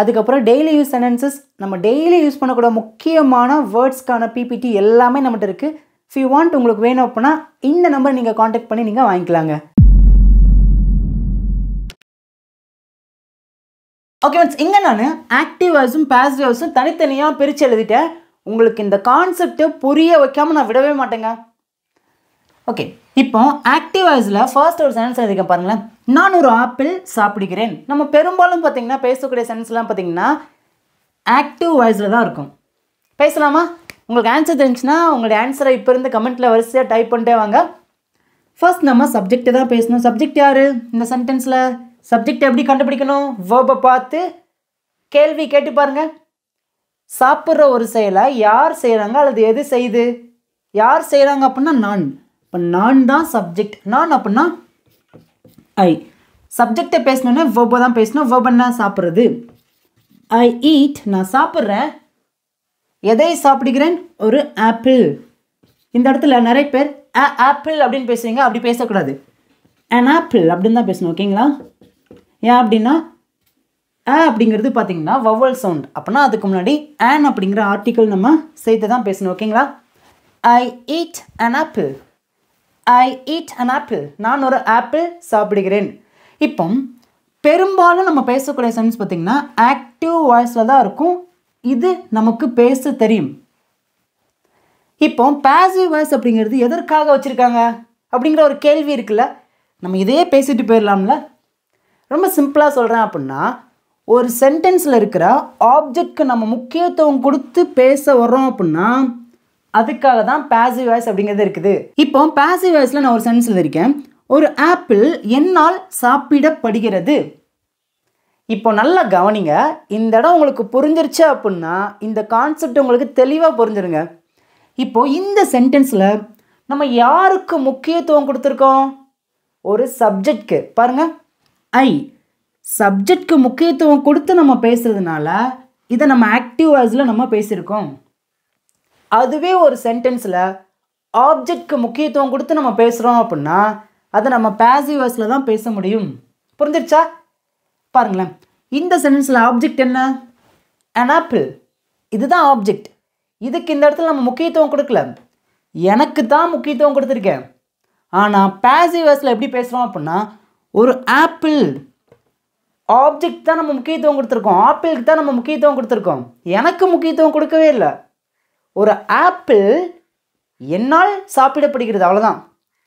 அதுக்கப்புறம் டெய்லி யூஸ் சென்டென்சஸ், நம்ம டெய்லி யூஸ் பண்ணக்கூடிய முக்கியமான வேர்ட்ஸ்க்கான PPT எல்லாமே நம்மகிட்ட இருக்குது. இஃப் யூ வாண்ட், உங்களுக்கு வேணும் அப்படின்னா இந்த நம்பர் நீங்கள் காண்டாக்ட் பண்ணி நீங்கள் வாங்கிக்கலாங்க. ஓகே ஃப்ரெண்ட்ஸ், இங்கே நான் ஆக்டிவ் வாய்ஸும் பேசிவ் வாய்ஸும் தனித்தனியாக பிரித்து எழுதிட்டேன். உங்களுக்கு இந்த கான்செப்டை புரிய வைக்காமல் நான் விடவே மாட்டேங்க. ஓகே, இப்போ ஆக்டிவ் வாய்ஸில் ஃபர்ஸ்ட் ஒரு சென்டென்ஸ் எழுதிக்க பாருங்களேன். நான் ஒரு ஆப்பிள் சாப்பிடுகிறேன். நம்ம பெரும்பாலும் பார்த்திங்கன்னா பேசக்கூடிய சென்டென்ஸ்லாம் பார்த்திங்கன்னா ஆக்டிவ் வாய்ஸில் தான் இருக்கும். பேசலாமா? உங்களுக்கு ஆன்சர் தெரிஞ்சுன்னா உங்களுடைய ஆன்சரை இப்போ இருந்து கமெண்ட்டில் வரிசையாக டைப் பண்ணிட்டே வாங்க. ஃபர்ஸ்ட் நம்ம சப்ஜெக்டை தான் பேசணும். சப்ஜெக்ட் யார் இந்த சென்டென்ஸில்? சப்ஜெக்ட் எப்படி கண்டுபிடிக்கணும்? வேர்பை பார்த்து கேள்வி கேட்டு பாருங்கள். சாப்பிட்ற ஒரு செயலை யார் செய்கிறாங்க அல்லது எது செய்யுது? யார் செய்கிறாங்க அப்படின்னா நான். இப்போ நான் தான் சப்ஜெக்ட். நான் அப்படின்னா ஐ. சப்ஜெக்டை பேசணுன்னா வேர்பை தான் பேசணும். வேர்ப் என்ன? சாப்பிட்றது. ஐ ஈட், நான் சாப்பிட்றேன். எதை சாப்பிடுகிறேன்? ஒரு ஆப்பிள். இந்த இடத்துல நிறைய பேர் ஆப்பிள் அப்படின்னு பேசுவீங்க, அப்படி பேசக்கூடாது. an ஆப்பிள் அப்படின்னு தான் பேசணும், ஓகேங்களா? ஏன் அப்படின்னா அப்படிங்கிறது பார்த்தீங்கன்னா வவல் சவுண்ட். அப்படின்னா அதுக்கு முன்னாடி an அப்படிங்கிற ஆர்டிக்கல் நம்ம சேர்த்து தான் பேசணும், ஓகேங்களா? I eat an apple. I eat an apple. நான் ஒரு ஆப்பிள் சாப்பிடுகிறேன். இப்போ பெரும்பாலும் நம்ம பேசக்கூடிய சென்டென்ஸ் பார்த்திங்கன்னா ஆக்டிவ் வாய்ஸில் தான் இருக்கும். இது நமக்கு பேச தெரியும். இப்போ பாசிவ் வாய்ஸ் அப்படிங்கிறது எதற்காக வச்சுருக்காங்க அப்படிங்கிற ஒரு கேள்வி இருக்குல்ல. நம்ம இதே பேசிட்டு போயிடலாம்ல. ரொம்ப சிம்பிளாக சொல்கிறேன் அப்படின்னா, ஒரு சென்டென்ஸில் இருக்கிற ஆப்ஜெக்ட்க்கு நம்ம முக்கியத்துவம் கொடுத்து பேச வர்றோம் அப்படின்னா அதுக்காக தான் பாசிவ் வாய்ஸ் அப்படிங்கிறது இருக்குது. இப்போ பாசிவ் வாய்ஸில் நான் ஒரு சென்டென்ஸில் இருக்கேன். ஒரு ஆப்பிள் என்னால் சாப்பிடப்படுகிறது. இப்போ நல்லா கவனிங்க. இந்த இடம் உங்களுக்கு புரிஞ்சிருச்சு அப்படின்னா இந்த கான்செப்ட் உங்களுக்கு தெளிவாக புரிஞ்சிருங்க. இப்போது இந்த சென்டென்ஸில் நம்ம யாருக்கு முக்கியத்துவம் கொடுத்துருக்கோம்? ஒரு சப்ஜெக்ட்க்கு. பாருங்கள், ஐ சப்ஜெக்ட்க்கு முக்கியத்துவம் கொடுத்து நம்ம பேசுகிறதுனால இதை நம்ம ஆக்டிவ் வாய்ஸில் நம்ம பேசியிருக்கோம். அதுவே ஒரு சென்டென்ஸில் ஆப்ஜெக்ட்க்கு முக்கியத்துவம் கொடுத்து நம்ம பேசுகிறோம் அப்படின்னா அதை நம்ம பாசிவ் வாய்ஸில் தான் பேச முடியும். புரிஞ்சிருச்சா? பாருங்களேன், இந்த சென்டென்ஸில் ஆப்ஜெக்ட் என்ன? an apple. இதுதான் ஆப்ஜெக்ட். இதுக்கு இந்த இடத்துல நம்ம முக்கியத்துவம் கொடுக்கல, எனக்கு தான் முக்கியத்துவம் கொடுத்துருக்கேன். ஆனால் பாசிவ் வாய்ஸில் எப்படி பேசுகிறோம் அப்படின்னா ஒரு ஆப்பிள் ஆப்ஜெக்ட் தான் நம்ம முக்கியத்துவம் கொடுத்துருக்கோம், ஆப்பிளுக்கு தான் நம்ம முக்கியத்துவம் கொடுத்துருக்கோம், எனக்கு முக்கியத்துவம் கொடுக்கவே இல்லை. ஒரு ஆப்பிள் என்னால் சாப்பிடப்படுகிறது, அவ்வளோதான்.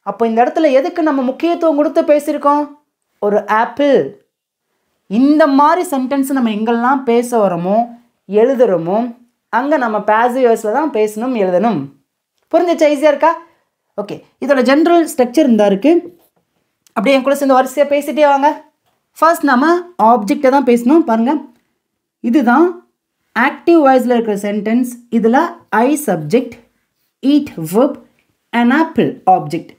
அப்போ இந்த இடத்துல எதுக்கு நம்ம முக்கியத்துவம் கொடுத்து பேசியிருக்கோம்? ஒரு ஆப்பிள். இந்த மாதிரி சென்டென்ஸ் நம்ம எங்கெல்லாம் பேச வரோமோ எழுதுகிறோமோ அங்கே நம்ம பாசிவ் வாய்ஸில் தான் பேசணும், எழுதணும். புரிஞ்சிச்சா? ஈஸியாக இருக்கா? ஓகே, இதோட ஜென்ரல் ஸ்ட்ரக்சர் இந்த இருக்குது. அப்படியே என் கூட சேர்ந்து வரிசையாக பேசிகிட்டே வாங்க. ஃபர்ஸ்ட் நம்ம ஆப்ஜெக்டை தான் பேசணும். பாருங்கள், இதுதான் ஆக்டிவ் வாய்ஸில் இருக்கிற சென்டென்ஸ். இதில் ஐ subject, eat verb, an apple object.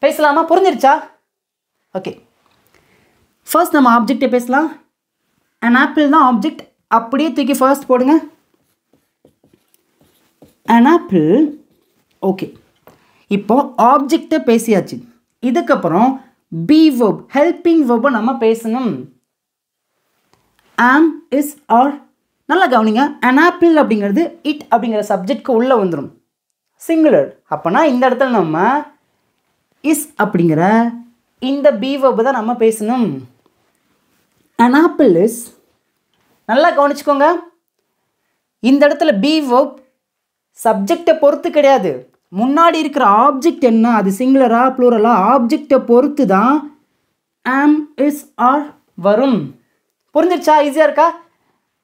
பேசலாமா? புரிஞ்சிருச்சா? ஓகே, ஃபர்ஸ்ட் நம்ம ஆப்ஜெக்டை பேசலாம். an ஆப்பிள் தான் ஆப்ஜெக்ட். அப்படியே தூக்கி ஃபர்ஸ்ட் போடுங்க, an ஆப்பிள். ஓகே, இப்போ ஆப்ஜெக்டை பேசியாச்சு. இதுக்கப்புறம் பி verb, ஹெல்பிங் verb நம்ம பேசணும். am, is, are. நல்லா கவனிங்க, an ஆப்பிள் அப்படிங்கிறது இட் அப்படிங்கிற சப்ஜெக்ட்க்கு உள்ளே வந்துடும், சிங்குலர். அப்போனா இந்த இடத்துல நம்ம இஸ் அப்படிங்கிற இந்த பி verb தான் நம்ம பேசணும். an apple is. நல்லா கவனிச்சுக்கோங்க, இந்த இடத்துல பி verb சப்ஜெக்டை பொறுத்து கிடையாது, முன்னாடி இருக்கிற ஆப்ஜெக்ட் என்ன, அது சிங்குலரா ப்ளூரலா, ஆப்ஜெக்டை பொறுத்து தான் am, is, are வரும். புரிஞ்சிருச்சா? ஈஸியாக இருக்கா?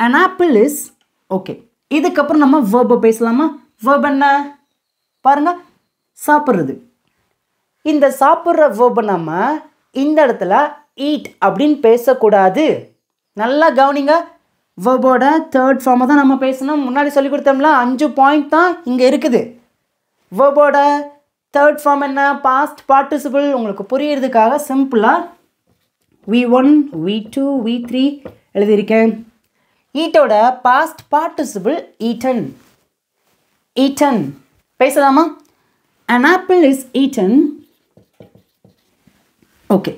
an apple is. ஓகே, இதுக்கப்புறம் நம்ம verb பேசலாமா? verb என்ன? பாருங்கள், சாப்பிட்றது. இந்த சாப்பிட்ற verb நம்ம இந்த இடத்துல ஈட் அப்படின்னு பேசக்கூடாது. நல்லா கவனிங்க, verb-ஓட தேர்ட் ஃபார்மை தான் நம்ம பேசணும். முன்னாடி சொல்லி கொடுத்தோம்ல 5 பாயிண்ட் தான் இங்கே இருக்குது. verb-ஓட தேர்ட் ஃபார்ம் என்ன? Past participle. உங்களுக்கு புரியறதுக்காக சிம்பிளாக V1, V2, V3 எழுதியிருக்கேன். ஈட்டோட பாஸ்ட் பார்ட்டிசிபிள் ஈட்டன். ஈட்டன் பேசலாமா? an apple is eaten. Okay,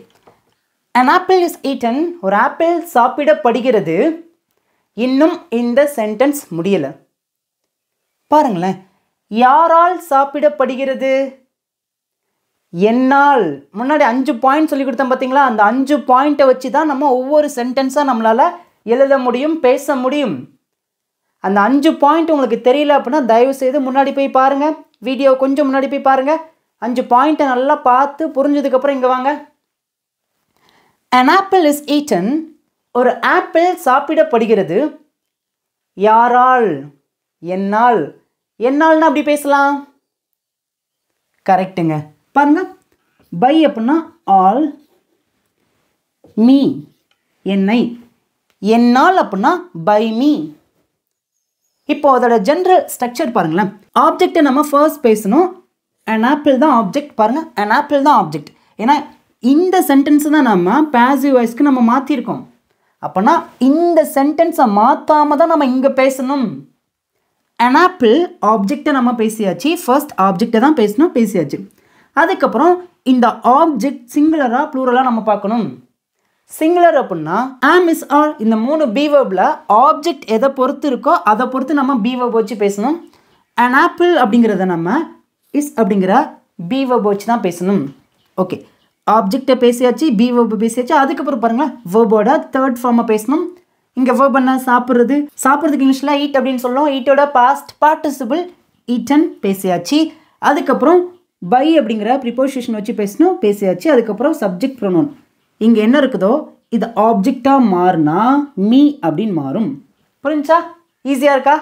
an apple is eaten. ஒரு ஆப்பிள் சாப்பிடப்படுகிறது. இன்னும் இந்த சென்டென்ஸ் முடியலை. பாருங்களேன், யாரால் சாப்பிடப்படுகிறது? என்னால். முன்னாடி 5 பாயிண்ட் சொல்லி கொடுத்தோம் பார்த்தீங்களா? அந்த 5 பாயிண்ட்டை வச்சு தான் நம்ம ஒவ்வொரு சென்டென்ஸாக நம்மளால் எழுத முடியும், பேச முடியும். அந்த 5 பாயிண்ட் உங்களுக்கு தெரியல அப்படின்னா தயவுசெய்து முன்னாடி போய் பாருங்கள், வீடியோ கொஞ்சம் முன்னாடி போய் பாருங்கள். 5 பாயிண்ட்டை நல்லா பார்த்து புரிஞ்சதுக்கப்புறம் இங்கே வாங்க. an apple is eaten. ஒரு ஆப்பிள் சாப்பிடப்படுகிறது. யாரால்? என்னால். என்னால்னா அப்படி பேசலாம். கரெக்டுங்க. பாருங்க, பை அப்படின்னா ஆல், மீ என்னை, என்னால் அப்படின்னா பை மீ. இப்போ அதோட ஜென்ரல் ஸ்ட்ரக்சர் பாருங்களேன். ஆப்ஜெக்டை நம்ம ஃபர்ஸ்ட் பேசணும். an ஆப்பிள் தான் ஆப்ஜெக்ட். பாருங்கள், an ஆப்பிள் தான் ஆப்ஜெக்ட். ஏன்னா இந்த சென்டென்ஸ் தான் நம்ம பாசிவ் வாய்ஸ்க்கு நம்ம மாற்றிருக்கோம். அப்போனா இந்த சென்டென்ஸை மாற்றாம தான் நம்ம இங்கே பேசணும். an apple ஆப்ஜெக்டை நம்ம பேசியாச்சு. ஃபர்ஸ்ட் ஆப்ஜெக்டை தான் பேசணும், பேசியாச்சு. அதுக்கப்புறம் இந்த ஆப்ஜெக்ட் சிங்குலரா ப்ளூரலா நம்ம பார்க்கணும். சிங்குலர் அப்படின்னா am is are இந்த 3 பி வேர்ப்ல ஆப்ஜெக்ட் எதை பொறுத்து இருக்கோ அதை பொறுத்து நம்ம பி வேர்ப் வச்சு பேசணும். an apple அப்படிங்கிறத நம்ம is அப்படிங்கிற பி வேர்ப் வச்சு தான் பேசணும். ஓகே, ஆப்ஜெக்டை பேசியாச்சு, பி வேர்ப் பேசியாச்சு. அதுக்கப்புறம் பாருங்களேன், வேர்போட தேர்ட் ஃபார்மை பேசணும். இங்கே வேர்ப் என்ன? சாப்பிட்றது. சாப்பிட்றதுக்கு இங்கிலீஷில் ஈட் அப்படின்னு சொல்லுவோம். ஈட்டோட பாஸ்ட் பார்ட்டிசிபிள் ஈட்டன் பேசியாச்சு. அதுக்கப்புறம் பை அப்படிங்கிற ப்ரிப்போசிஷன் வச்சு பேசணும், பேசியாச்சு. அதுக்கப்புறம் சப்ஜெக்ட் ப்ரொனவுன். இங்கே என்ன இருக்குதோ இது ஆப்ஜெக்டாக மாறினா மீ அப்படின்னு மாறும். புரிஞ்சா? ஈஸியாக இருக்கா?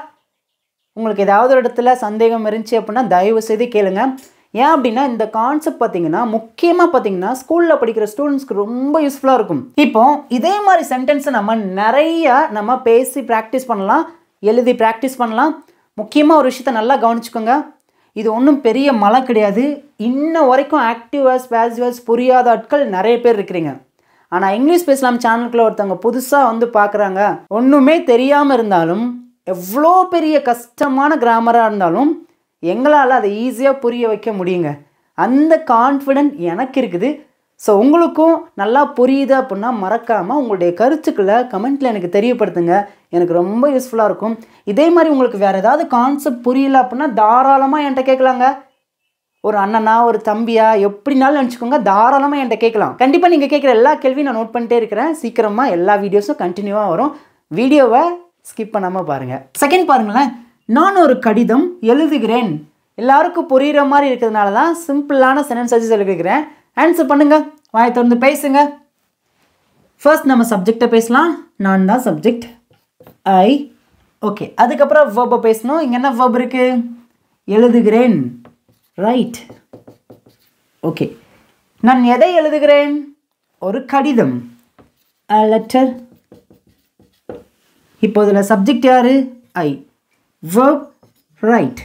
உங்களுக்கு ஏதாவது ஒரு இடத்துல சந்தேகம் இருந்துச்சு அப்படின்னா தயவு செய்து கேளுங்க. ஏன் அப்படின்னா இந்த கான்செப்ட் பார்த்தீங்கன்னா முக்கியமாக பார்த்தீங்கன்னா ஸ்கூலில் படிக்கிற ஸ்டூடெண்ட்ஸ்க்கு ரொம்ப யூஸ்ஃபுல்லாக இருக்கும். இப்போ இதே மாதிரி சென்டென்ஸை நம்ம பேசி ப்ராக்டிஸ் பண்ணலாம், எழுதி ப்ராக்டிஸ் பண்ணலாம். முக்கியமாக ஒரு விஷயத்த நல்லா கவனிச்சுக்கோங்க. இது ஒன்றும் பெரிய மலை கிடையாது. இன்ன வரைக்கும் ஆக்டிவர்ஸ் பேசிவர்ஸ் புரியாத ஆட்கள் நிறைய பேர் இருக்கிறீங்க. ஆனால் இங்கிலீஷ் பேசலாம் சேனலுக்குள்ள ஒருத்தவங்க புதுசாக வந்து பார்க்குறாங்க. ஒன்றுமே தெரியாமல் இருந்தாலும் எவ்வளோ பெரிய கஷ்டமான கிராமராக இருந்தாலும் எங்களால் அதை ஈஸியாக புரிய வைக்க முடியுங்க. அந்த கான்ஃபிடென்ட் எனக்கு இருக்குது. ஸோ உங்களுக்கும் நல்லா புரியுது அப்படின்னா மறக்காமல் உங்களுடைய கருத்துக்களை கமெண்ட்டில் எனக்கு தெரியப்படுத்துங்க. எனக்கு ரொம்ப யூஸ்ஃபுல்லாக இருக்கும். இதே மாதிரி உங்களுக்கு வேறு ஏதாவது கான்செப்ட் புரியல அப்படின்னா தாராளமாக என்கிட்ட கேட்கலாங்க. ஒரு அண்ணனா ஒரு தம்பியா எப்படினாலும் நினச்சிக்கோங்க, தாராளமாக என்கிட்ட கேட்கலாம். கண்டிப்பாக நீங்கள் கேட்குற எல்லா கேள்வியும் நான் நோட் பண்ணிட்டே இருக்கிறேன். சீக்கிரமாக எல்லா வீடியோஸும் கண்டினியூவாக வரும். வீடியோவை ஸ்கிப் பண்ணாமல் பாருங்கள். செகண்ட் பாருங்களேன், நான் ஒரு கடிதம் எழுதுகிறேன். எல்லாருக்கும் புரிகிற மாதிரி இருக்கிறதுனால தான் சிம்பிளான சென்டென்ஸ் எழுதுகிறேன். ஆன்சர் பண்ணுங்க, வாயை திறந்து பேசுங்க. ஃபர்ஸ்ட் நம்ம சப்ஜெக்டை பேசலாம். நான் தான் சப்ஜெக்ட், ஐ. ஓகே, அதுக்கப்புறம் வேர்பை பேசணும். இங்கே என்ன வேர்ப் இருக்கு? எழுதுகிறேன், ரைட். ஓகே, நான் எதை எழுதுகிறேன்? ஒரு கடிதம், a letter. இப்போ இதில் சப்ஜெக்ட் யாரு? ஐ. verb write,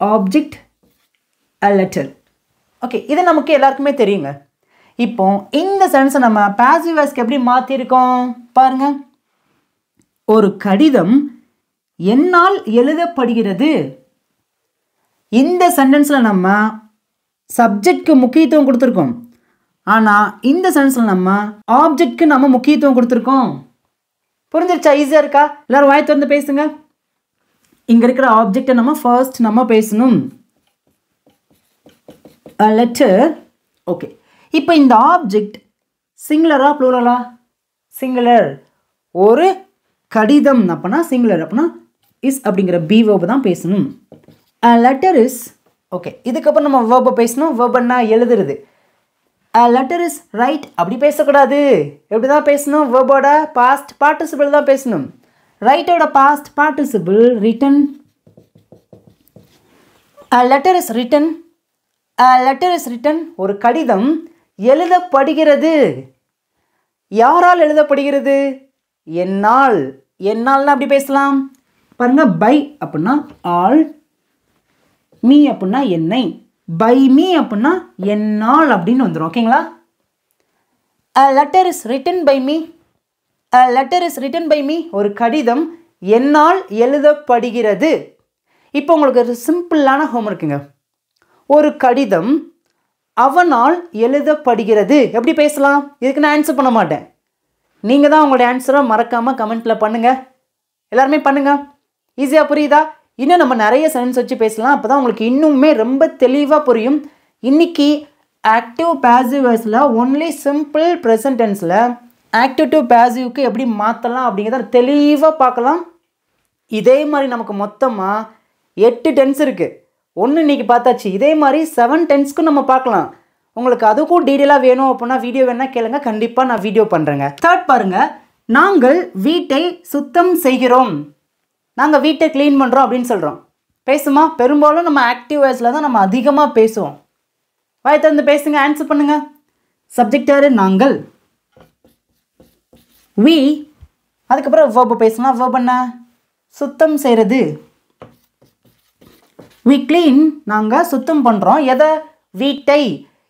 object a letter. Okay, இது நமக்கு எல்லாருக்குமே தெரியுங்க. இப்போ இந்த சென்டென்ஸை நம்ம பாசிவ் வாய்ஸ்க்கு எப்படி மாற்றிருக்கோம் பாருங்க. ஒரு கடிதம் என்னால் எழுதப்படுகிறது. இந்த சென்டென்ஸில் நம்ம சப்ஜெக்ட்க்கு முக்கியத்துவம் கொடுத்துருக்கோம். ஆனால் இந்த சென்டென்ஸில் நம்ம ஆப்ஜெக்ட்க்கு நம்ம முக்கியத்துவம் கொடுத்துருக்கோம். புரிஞ்சிருச்சா? ஈஸியாக இருக்கா? எல்லாரும் வாய் திறந்து பேசுங்க. இங்கே இருக்கிற ஆப்ஜெக்டை நம்ம ஃபர்ஸ்ட் நம்ம பேசணும். a letter. ஓகே, இப்போ இந்த ஆப்ஜெக்ட் சிங்குலரா ப்ளூரலா? சிங்குலர். ஒரு கடிதம் அப்படின்னா சிங்குலர், அப்படின்னா இஸ் அப்படிங்கிற பி வேர்பை தான் பேசணும். a letter is. ஓகே, இதுக்கப்புறம் நம்ம வேர்பை பேசணும். வேர்பன்னா எழுதுறது. a letter is write அப்படி பேசக்கூடாது. எப்படி தான் பேசணும்? வேர்போட பாஸ்ட் பார்ட்டிசிபிள் தான் பேசணும். ரைட்டோட past participle written. a letter is written. a letter is written. ஒரு கடிதம் எழுதப்படுகிறது. யாரால் எழுதப்படுகிறது? என்னால். என்னால்னா அப்படி பேசலாம் பாருங்க. பை அப்படின்னா ஆல், மீ அப்படின்னா என்னை, பை மீ அப்படின்னா என்னால் அப்படின்னு வந்துடும். ஓகேங்களா? a letter is written by me. a letter is written by me. ஒரு கடிதம் என்னால் எழுதப்படுகிறது. இப்போ உங்களுக்கு ஒரு சிம்பிளான ஹோம்ஒர்க்குங்க. ஒரு கடிதம் அவனால் எழுதப்படுகிறது எப்படி பேசலாம்? இதுக்கு நான் ஆன்சர் பண்ண மாட்டேன். நீங்கள் தான் உங்களுடைய ஆன்சரை மறக்காமல் கமெண்ட்டில் பண்ணுங்கள். எல்லாருமே பண்ணுங்கள். ஈஸியாக புரியுதா? இன்னும் நம்ம நிறைய சென்டென்ஸ் வச்சு பேசலாம். அப்போ தான் உங்களுக்கு இன்னுமே ரொம்ப தெளிவாக புரியும். இன்றைக்கி ஆக்டிவ் பேசிவ் வாய்ஸில் ஒன்லி சிம்பிள் ப்ரெசன்ட் டென்ஸில் ஆக்டிவ் டு பேசிவ்க்கு எப்படி மாற்றலாம் அப்படிங்கிறத தெளிவாக பார்க்கலாம். இதே மாதிரி நமக்கு மொத்தமாக 8 டென்ஸ் இருக்குது. ஒன்று இன்றைக்கி பார்த்தாச்சு. இதே மாதிரி 7 டென்ஸ்க்கும் நம்ம பார்க்கலாம். உங்களுக்கு அதுக்கும் டீட்டெயிலாக வேணும் அப்படின்னா வீடியோ வேணால் கேளுங்க, கண்டிப்பாக நான் வீடியோ பண்ணுறேங்க. தேர்ட் பாருங்கள், நாங்கள் வீட்டை சுத்தம் செய்கிறோம். நாங்கள் வீட்டை க்ளீன் பண்ணுறோம் அப்படின்னு சொல்கிறோம். பேசுமா? பெரும்பாலும் நம்ம ஆக்டிவ் வாய்ஸில் தான் நம்ம அதிகமாக பேசுவோம். வாய் திறந்து பேசுங்க, ஆன்சர் பண்ணுங்க. சப்ஜெக்ட் யாரு? நாங்கள். we. அதுக்கப்புறம் verb பேசலாம். verb என்ன? சுத்தம் செய்கிறது. we clean. நாங்கள் சுத்தம் பண்ணுறோம். எதை? வீட்டை.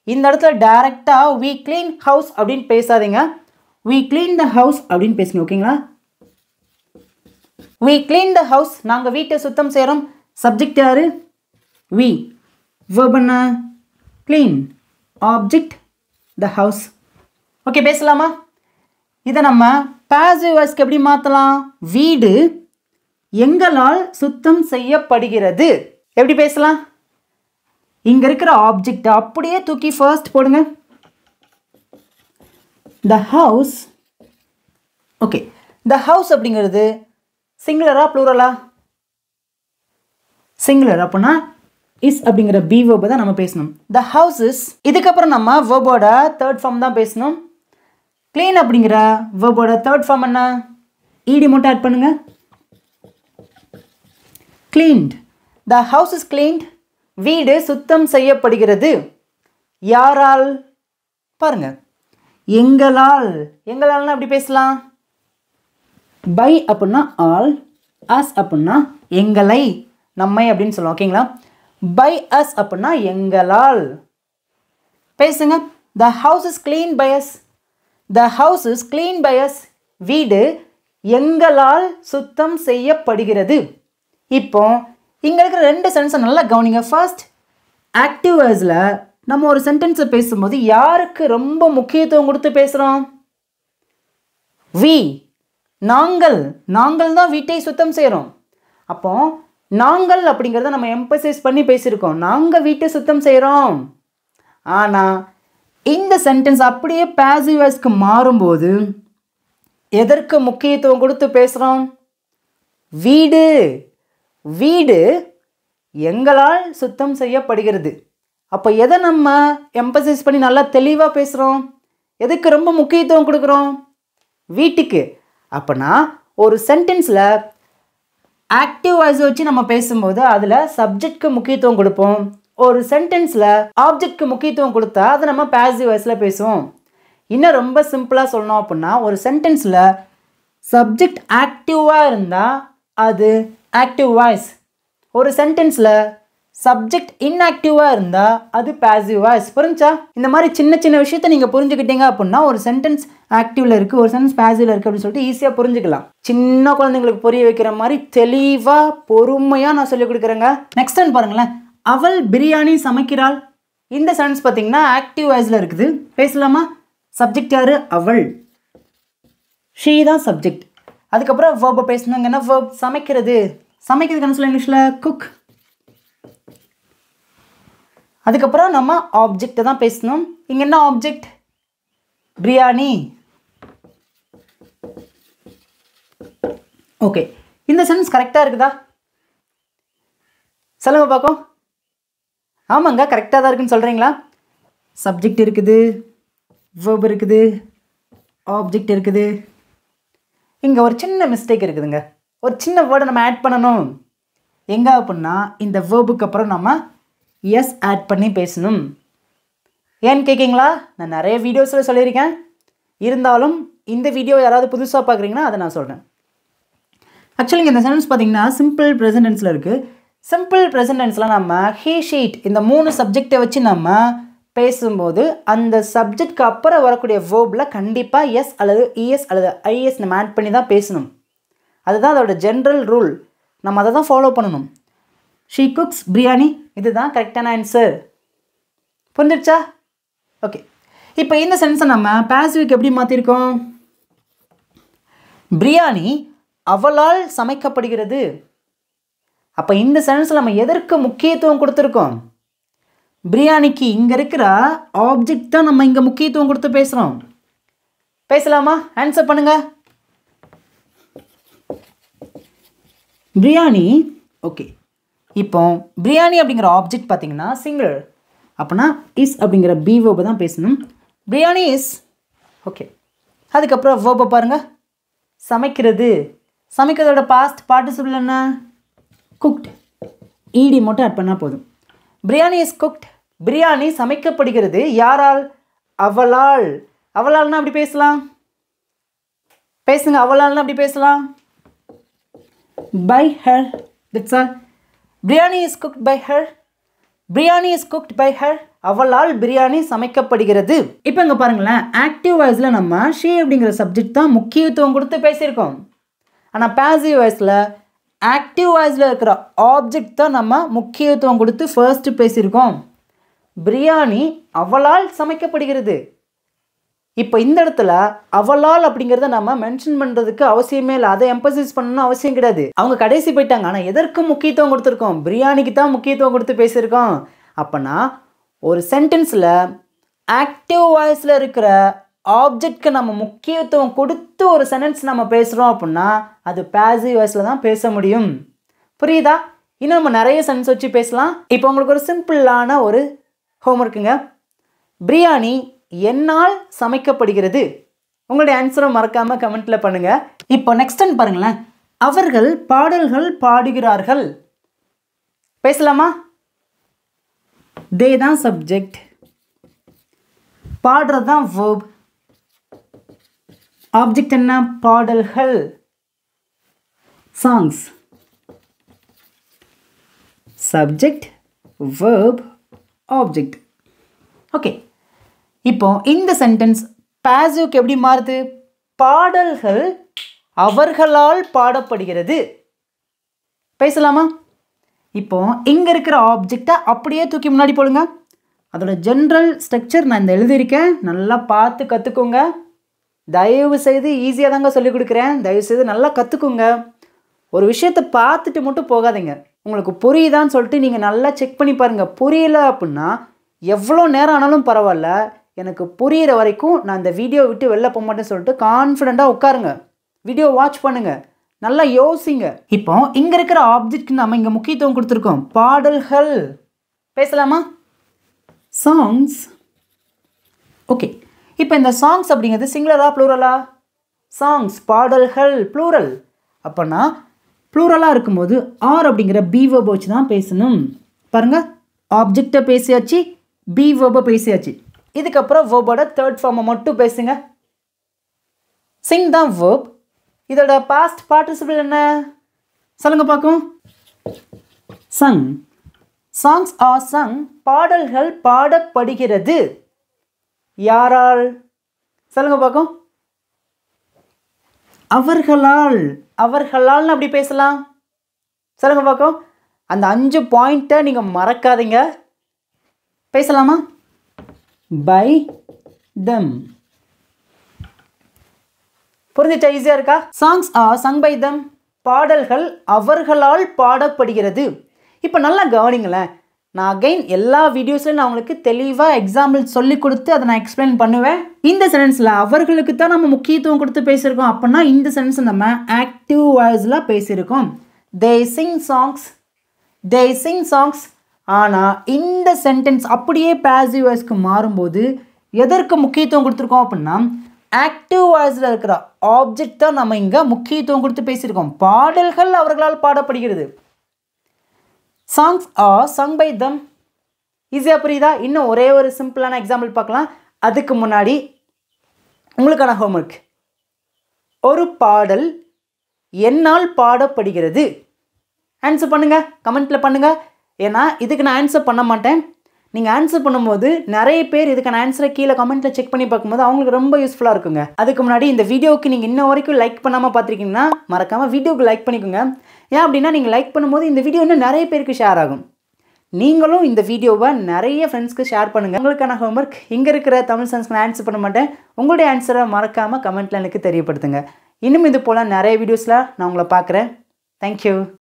இந்த இடத்துல டைரெக்டாக we clean house அப்படின்னு பேசாதீங்க. we clean the house அப்படின்னு பேசுங்க. ஓகேங்களா? we clean the house, நாங்கள் வீட்டை சுத்தம் செய்கிறோம். சப்ஜெக்ட் யாரு? we. verb என்ன? clean. object the house. Okay, பேசலாமா? இதை நம்ம பாசிவ் வாய்ஸ்க்கு எப்படி மாற்றலாம்? வீடு எங்களால் சுத்தம் செய்யப்படுகிறது. எப்படி பேசலாம்? இங்கே இருக்கிற ஆப்ஜெக்ட் அப்படியே தூக்கி ஃபர்ஸ்ட் போடுங்க. the house. Okay, the house அப்படிங்கிறது சிங்குலரா ப்ளூரலா? சிங்குலர். அப்படின்னா இஸ் அப்படிங்கிற பி வேர்பை தான் நம்ம பேசணும். த ஹவுஸ் இஸ். இதுக்கப்புறம் நம்ம வேர்போட தேர்ட் ஃபார்ம் தான் பேசணும். க்ளீன் அப்படிங்கிற வேர்போட தேர்ட் ஃபார்ம் என்ன? ஈடி மட்டும் ஆட் பண்ணுங்க. Cleaned. The house is cleaned. வீடு சுத்தம் செய்யப்படுகிறது. யாரால்? பாருங்க, எங்களால். எங்களால்னா எப்படி பேசலாம்? பை அப்படின்னா ஆல், அஸ் அப்படின்னா எங்களை, நம்மை அப்படின்னு சொல்லுவோம். ஓகேங்களா? பை அஸ் அப்படின்னா எங்களால். பேசுங்க. The house is clean by us. The house is clean by us. வீடு எங்களால் சுத்தம் செய்யப்படுகிறது. இப்போ இங்கே இருக்கிற ரெண்டு சென்டென்ஸை நல்லா கவனிங்க. ஃபர்ஸ்ட், ஆக்டிவ் வாய்ஸில் நம்ம ஒரு சென்டென்ஸை பேசும்போது யாருக்கு ரொம்ப முக்கியத்துவம் கொடுத்து பேசுகிறோம்? வி. நாங்கள். நாங்கள் தான் வீட்டை சுத்தம் செய்கிறோம். அப்போ நாங்கள் அப்படிங்கிறத நம்ம எம்பசைஸ் பண்ணி பேசியிருக்கோம். நாங்கள் வீட்டை சுத்தம் செய்கிறோம். ஆனால் இந்த சென்டென்ஸ் அப்படியே பாசிவ் வாய்ஸ்க்கு மாறும்போது எதற்கு முக்கியத்துவம் கொடுத்து பேசுகிறோம்? வீடு. வீடு எங்களால் சுத்தம் செய்யப்படுகிறது. அப்போ எதை நம்ம எம்பசைஸ் பண்ணி நல்லா தெளிவாக பேசுகிறோம்? எதுக்கு ரொம்ப முக்கியத்துவம் கொடுக்குறோம்? வீட்டுக்கு. அப்போனா ஒரு சென்டென்ஸில் ஆக்டிவ் வாய்ஸை வச்சு நம்ம பேசும்போது அதில் சப்ஜெக்ட்க்கு முக்கியத்துவம் கொடுப்போம். ஒரு சென்டென்ஸில் ஆப்ஜெக்ட்க்கு முக்கியத்துவம் கொடுத்தா அதை நம்ம பாசிவ் வாய்ஸில் பேசுவோம். இன்னும் ரொம்ப சிம்பிளாக சொல்லணும் அப்படின்னா, ஒரு சென்டென்ஸில் சப்ஜெக்ட் ஆக்டிவாக இருந்தால் அது ஆக்டிவ் வாய்ஸ். ஒரு சென்டென்ஸில் சப்ஜெக்ட் இன்ஆக்டிவாக இருந்தால் அது பாசிவ் வாய்ஸ். புரிஞ்சா? இந்த மாதிரி சின்ன சின்ன விஷயத்தை நீங்கள் புரிஞ்சுக்கிட்டீங்க அப்படின்னா ஒரு சென்டென்ஸ் ஆக்டிவில் இருக்குது, ஒரு சென்டென்ஸ் பாசிவில் இருக்குது அப்படின்னு சொல்லிட்டு ஈஸியாக புரிஞ்சுக்கலாம். சின்ன குழந்தைங்களுக்கு புரிய வைக்கிற மாதிரி தெளிவாக பொறுமையாக நான் சொல்லிக் கொடுக்குறேங்க. நெக்ஸ்ட் டைம் பாருங்களேன். அவள் பிரியாணி சமைக்கிறாள். இந்த சென்டென்ஸ் பார்த்தீங்கன்னா ஆக்டிவ் வாய்ஸில் இருக்குது. பேசலாமா? சப்ஜெக்ட் யார்? அவள். ஷீ தான் சப்ஜெக்ட். அதுக்கப்புறம் வேர்பை பேசணுங்கன்னா வேர்ப் சமைக்கிறது. சமைக்கிறதுக்கு என்ன சொல்ல இங்கிலீஷில்? குக். அதுக்கப்புறம் நம்ம ஆப்ஜெக்டை தான் பேசணும். இங்கே என்ன ஆப்ஜெக்ட்? பிரியாணி. ஓகே, இந்த சென்டென்ஸ் கரெக்டாக இருக்குதா? சொல்லுங்க பார்க்கும். ஆமாங்க, கரெக்டாக தான் இருக்குன்னு சொல்கிறீங்களா? சப்ஜெக்ட் இருக்குது, வேர்ப் இருக்குது, ஆப்ஜெக்ட் இருக்குது. இங்கே ஒரு சின்ன மிஸ்டேக் இருக்குதுங்க. ஒரு சின்ன வேர்டை நம்ம ஆட் பண்ணணும். எங்கே அப்படின்னா இந்த வேர்புக்கு அப்புறம் நம்ம எஸ் ஆட் பண்ணி பேசணும். ஏன்னு கேட்குறீங்களா? நான் நிறைய வீடியோஸில் சொல்லியிருக்கேன். இருந்தாலும் இந்த வீடியோ யாராவது புதுசாக பார்க்குறீங்கன்னா அதை நான் சொல்கிறேன். ஆக்சுவலி இந்த சென்டென்ஸ் பார்த்தீங்கன்னா சிம்பிள் ப்ரெசன்ட் டென்ஸில் இருக்குது. சிம்பிள் ப்ரெசன்ட் டென்ஸில் நம்ம ஹீ ஷீட் இந்த 3 சப்ஜெக்டை வச்சு நம்ம பேசும்போது அந்த சப்ஜெக்ட்க்கு அப்புறம் வரக்கூடிய வேர்பில் கண்டிப்பாக எஸ் அல்லது இஎஸ் அல்லது ஐஎஸ் நம்ம ஆட் பண்ணி தான் பேசணும். அதுதான் அதோட ஜென்ரல் ரூல். நம்ம அதை தான் ஃபாலோ பண்ணணும். ஷீ குக்ஸ் பிரியாணி, இதுதான் கரெக்டான ஆன்சர். புரிஞ்சிடுச்சா? ஓகே, இப்போ இந்த சென்டென்ஸை நம்ம பாசிவ்க்கு எப்படி மாற்றிருக்கோம்? பிரியாணி அவளால் சமைக்கப்படுகிறது. அப்போ இந்த சென்டென்ஸில் நம்ம எதற்கு முக்கியத்துவம் கொடுத்துருக்கோம்? பிரியாணிக்கு. இங்கே இருக்கிற ஆப்ஜெக்ட் தான் நம்ம இங்கே முக்கியத்துவம் கொடுத்து பேசுகிறோம். பேசலாமா? ஆன்சர் பண்ணுங்க. பிரியாணி. ஓகே, இப்போ பிரியாணி அப்படிங்கிற ஆப்ஜெக்ட் பார்த்தீங்கன்னா சிங்குலர். அப்படின்னா இஸ் அப்படிங்கிற பி வேர்பை தான் பேசணும். பிரியாணி இஸ். ஓகே, அதுக்கப்புறம் வேர்பை பாருங்கள். சமைக்கிறது. சமைக்கிறதோட பாஸ்ட் பார்ட்டிசிபிள் என்ன? குக்ட். ஈடி மட்டும் ஆட் பண்ணால் போதும். Biryani is cooked. பிரியாணி சமைக்கப்படுகிறது. யாரால்? அவளால். அவளால்னா அப்படி பேசலாம். பேசுங்க. அவளால்னா அப்படி பேசலாம். By her. That's all. Biryani is cooked by her. Biryani is cooked by her. அவளால் பிரியாணி சமைக்கப்படுகிறது. இப்போ இங்கே பாருங்களேன், ஆக்டிவ் வாய்ஸில் நம்ம ஷீ அப்படிங்கிற சப்ஜெக்ட் தான் முக்கியத்துவம் கொடுத்து பேசியிருக்கோம். ஆனால் பாசிவ் வாய்ஸில் ஆக்டிவ் வாய்ஸில் இருக்கிற ஆப்ஜெக்ட் தான் நம்ம முக்கியத்துவம் கொடுத்து ஃபர்ஸ்ட்டு பேசியிருக்கோம். பிரியாணி அவளால் சமைக்கப்படுகிறது. இப்போ இந்த இடத்துல அவளால் அப்படிங்கிறத நம்ம மென்ஷன் பண்ணுறதுக்கு அவசியமே இல்லை, அதை எம்பசைஸ் பண்ணணும்னு அவசியம் கிடையாது. அவங்க கடைசி போயிட்டாங்க. ஆனால் எதற்கு முக்கியத்துவம் கொடுத்துருக்கோம்? பிரியாணிக்கு தான் முக்கியத்துவம் கொடுத்து பேசியிருக்கோம். அப்போனா ஒரு சென்டென்ஸில் ஆக்டிவ் வாய்ஸில் இருக்கிற ஆப்ஜெக்ட்க்கு நம்ம முக்கியத்துவம் கொடுத்து ஒரு சென்டென்ஸ் நம்ம பேசுகிறோம் அப்படின்னா அது பாசிவ் வாய்ஸில் தான் பேச முடியும். புரியுதா? இன்னும் நம்ம நிறைய சென்டென்ஸ் வச்சு பேசலாம். இப்போ உங்களுக்கு ஒரு சிம்பிளான ஒரு ஹோம்ஒர்க்குங்க. பிரியாணி என்னால் சமைக்கப்படுகிறது. உங்களுடைய ஆன்சரை மறக்காமல் கமெண்ட்டில் பண்ணுங்கள். இப்போ நெக்ஸ்ட் ஒன் பாருங்களேன், அவர்கள் பாடல்கள் பாடுகிறார்கள். பேசலாமா? தே தான் சப்ஜெக்ட், பாடுறது தான் வேர்ப், ஆப்ஜெக்ட் என்ன? பாடல்கள். Songs subject, verb, object. Okay, இப்போ இந்த சென்டென்ஸ் பாசிவ்க்கு எப்படி மாறுது? பாடல்கள் அவர்களால் பாடப்படுகிறது. பேசலாமா? இப்போ இங்கே இருக்கிற ஆப்ஜெக்டை அப்படியே தூக்கி முன்னாடி போடுங்க. அதோட ஜென்ரல் ஸ்ட்ரக்சர் நான் இந்த எழுதியிருக்கேன், நல்லா பார்த்து கற்றுக்கோங்க. தயவு செய்து ஈஸியாக தாங்க சொல்லிக் கொடுக்குறேன், தயவு செய்து நல்லா கற்றுக்கோங்க. ஒரு விஷயத்தை பார்த்துட்டு மட்டும் போகாதீங்க. உங்களுக்கு புரியுதான்னு சொல்லிட்டு நீங்கள் நல்லா செக் பண்ணி பாருங்கள். புரியல அப்படின்னா எவ்வளோ நேரம் ஆனாலும் பரவாயில்ல, எனக்கு புரிகிற வரைக்கும் நான் இந்த வீடியோ விட்டு வெளில போக மாட்டேன்னு சொல்லிட்டு கான்ஃபிடெண்ட்டாக உட்காருங்க. வீடியோ வாட்ச் பண்ணுங்கள், நல்லா யோசிங்க. இப்போ இங்கே இருக்கிற ஆப்ஜெக்ட்க்கு நம்ம இங்கே முக்கியத்துவம் கொடுத்துருக்கோம், பாடல்கள். பேசலாமா? சாங்ஸ். ஓகே, இப்போ இந்த சாங்ஸ் அப்படிங்கிறது சிங்குலரா ப்ளூரலா? சாங்ஸ், பாடல்கள் ப்ளூரல். அப்போனா ப்ளூரலாக இருக்கும்போது ஆர் அப்படிங்கிற பி வேர்பை வச்சு தான் பேசணும். பாருங்கள், ஆப்ஜெக்டை பேசியாச்சு, பி வேர்பை பேசியாச்சு. இதுக்கப்புறம் வேர்போட தேர்ட் ஃபார்மை மட்டும் பேசுங்க. சிங் தான் வேர்ப். இதோட பாஸ்ட் பார்ட்டிசிபிள் என்ன சொல்லுங்க பார்க்கும்? சங். Songs are sung. பாடல்கள் பாடப்படுகிறது. யாரால்? சொல்லுங்க பார்க்கும். அவர்களால். அவர்களால்னு அப்படி பேசலாம். சொல்லுங்க பார்க்கும். அந்த 5 பாயிண்ட்டை நீங்கள் மறக்காதீங்க. பேசலாமா? By them. புரிஞ்சிச்சா? ஈஸியாக இருக்கா? Songs are sung by them. பாடல்கள் அவர்களால் பாடப்படுகிறது. இப்போ நல்லா கவனிங்களேன். நான் அகைன் எல்லா வீடியோஸ்லையும் நான் உங்களுக்கு தெளிவாக எக்ஸாம்பிள் சொல்லி கொடுத்து அதை நான் எக்ஸ்பிளைன் பண்ணுவேன். இந்த சென்டென்ஸில் அவர்களுக்கு தான் நம்ம முக்கியத்துவம் கொடுத்து பேசியிருக்கோம். அப்படின்னா இந்த சென்டென்ஸ் நம்ம ஆக்டிவ் வாய்ஸில் பேசியிருக்கோம். they sing songs. they sing songs. ஆனால் இந்த சென்டென்ஸ் அப்படியே பாசிவ் வாய்ஸ்க்கு மாறும்போது எதற்கு முக்கியத்துவம் கொடுத்துருக்கோம் அப்படின்னா ஆக்டிவ் வாய்ஸில் இருக்கிற ஆப்ஜெக்ட் தான் நம்ம இங்கே முக்கியத்துவம் கொடுத்து பேசியிருக்கோம். பாடல்கள் அவர்களால் பாடப்படுகிறது. Songs are sung by them. ஈஸியாக புரியுதா? இன்னும் ஒரே ஒரு சிம்பிளான எக்ஸாம்பிள் பார்க்கலாம். அதுக்கு முன்னாடி உங்களுக்கான ஹோம்ஒர்க். ஒரு பாடல் என்னால் பாடப்படுகிறது. ஆன்சர் பண்ணுங்கள், கமெண்ட்டில் பண்ணுங்கள். ஏன்னா இதுக்கு நான் ஆன்சர் பண்ண மாட்டேன். நீங்கள் ஆன்சர் பண்ணும்போது நிறைய பேர் இதுக்கான ஆன்சரை கீழே கமெண்ட்டில் செக் பண்ணி பார்க்கும்போது அவங்களுக்கு ரொம்ப யூஸ்ஃபுல்லாக இருக்குங்க. அதுக்கு முன்னாடி இந்த வீடியோவுக்கு நீங்கள் இன்ன வரைக்கும் லைக் பண்ணாமல் பார்த்துருக்கீங்கன்னா மறக்காமல் வீடியோவுக்கு லைக் பண்ணிக்கோங்க. ஏன் அப்படின்னா நீங்கள் லைக் பண்ணும்போது இந்த வீடியோ இன்னும் நிறைய பேருக்கு ஷேர் ஆகும். நீங்களும் இந்த வீடியோவை நிறைய ஃப்ரெண்ட்ஸ்க்கு ஷேர் பண்ணுங்கள். உங்களுக்கான ஹோம்ஒர்க், இங்கே இருக்கிற தமிழ் சயின்ஸ்க்கு நான் ஆன்சர் பண்ண மாட்டேன். உங்களுடைய ஆன்சரை மறக்காமல் கமெண்ட்டில் எனக்கு தெரியப்படுத்துங்க. இன்னும் இது போல் நிறைய வீடியோஸில் நான் உங்களை பார்க்குறேன். தேங்க்யூ.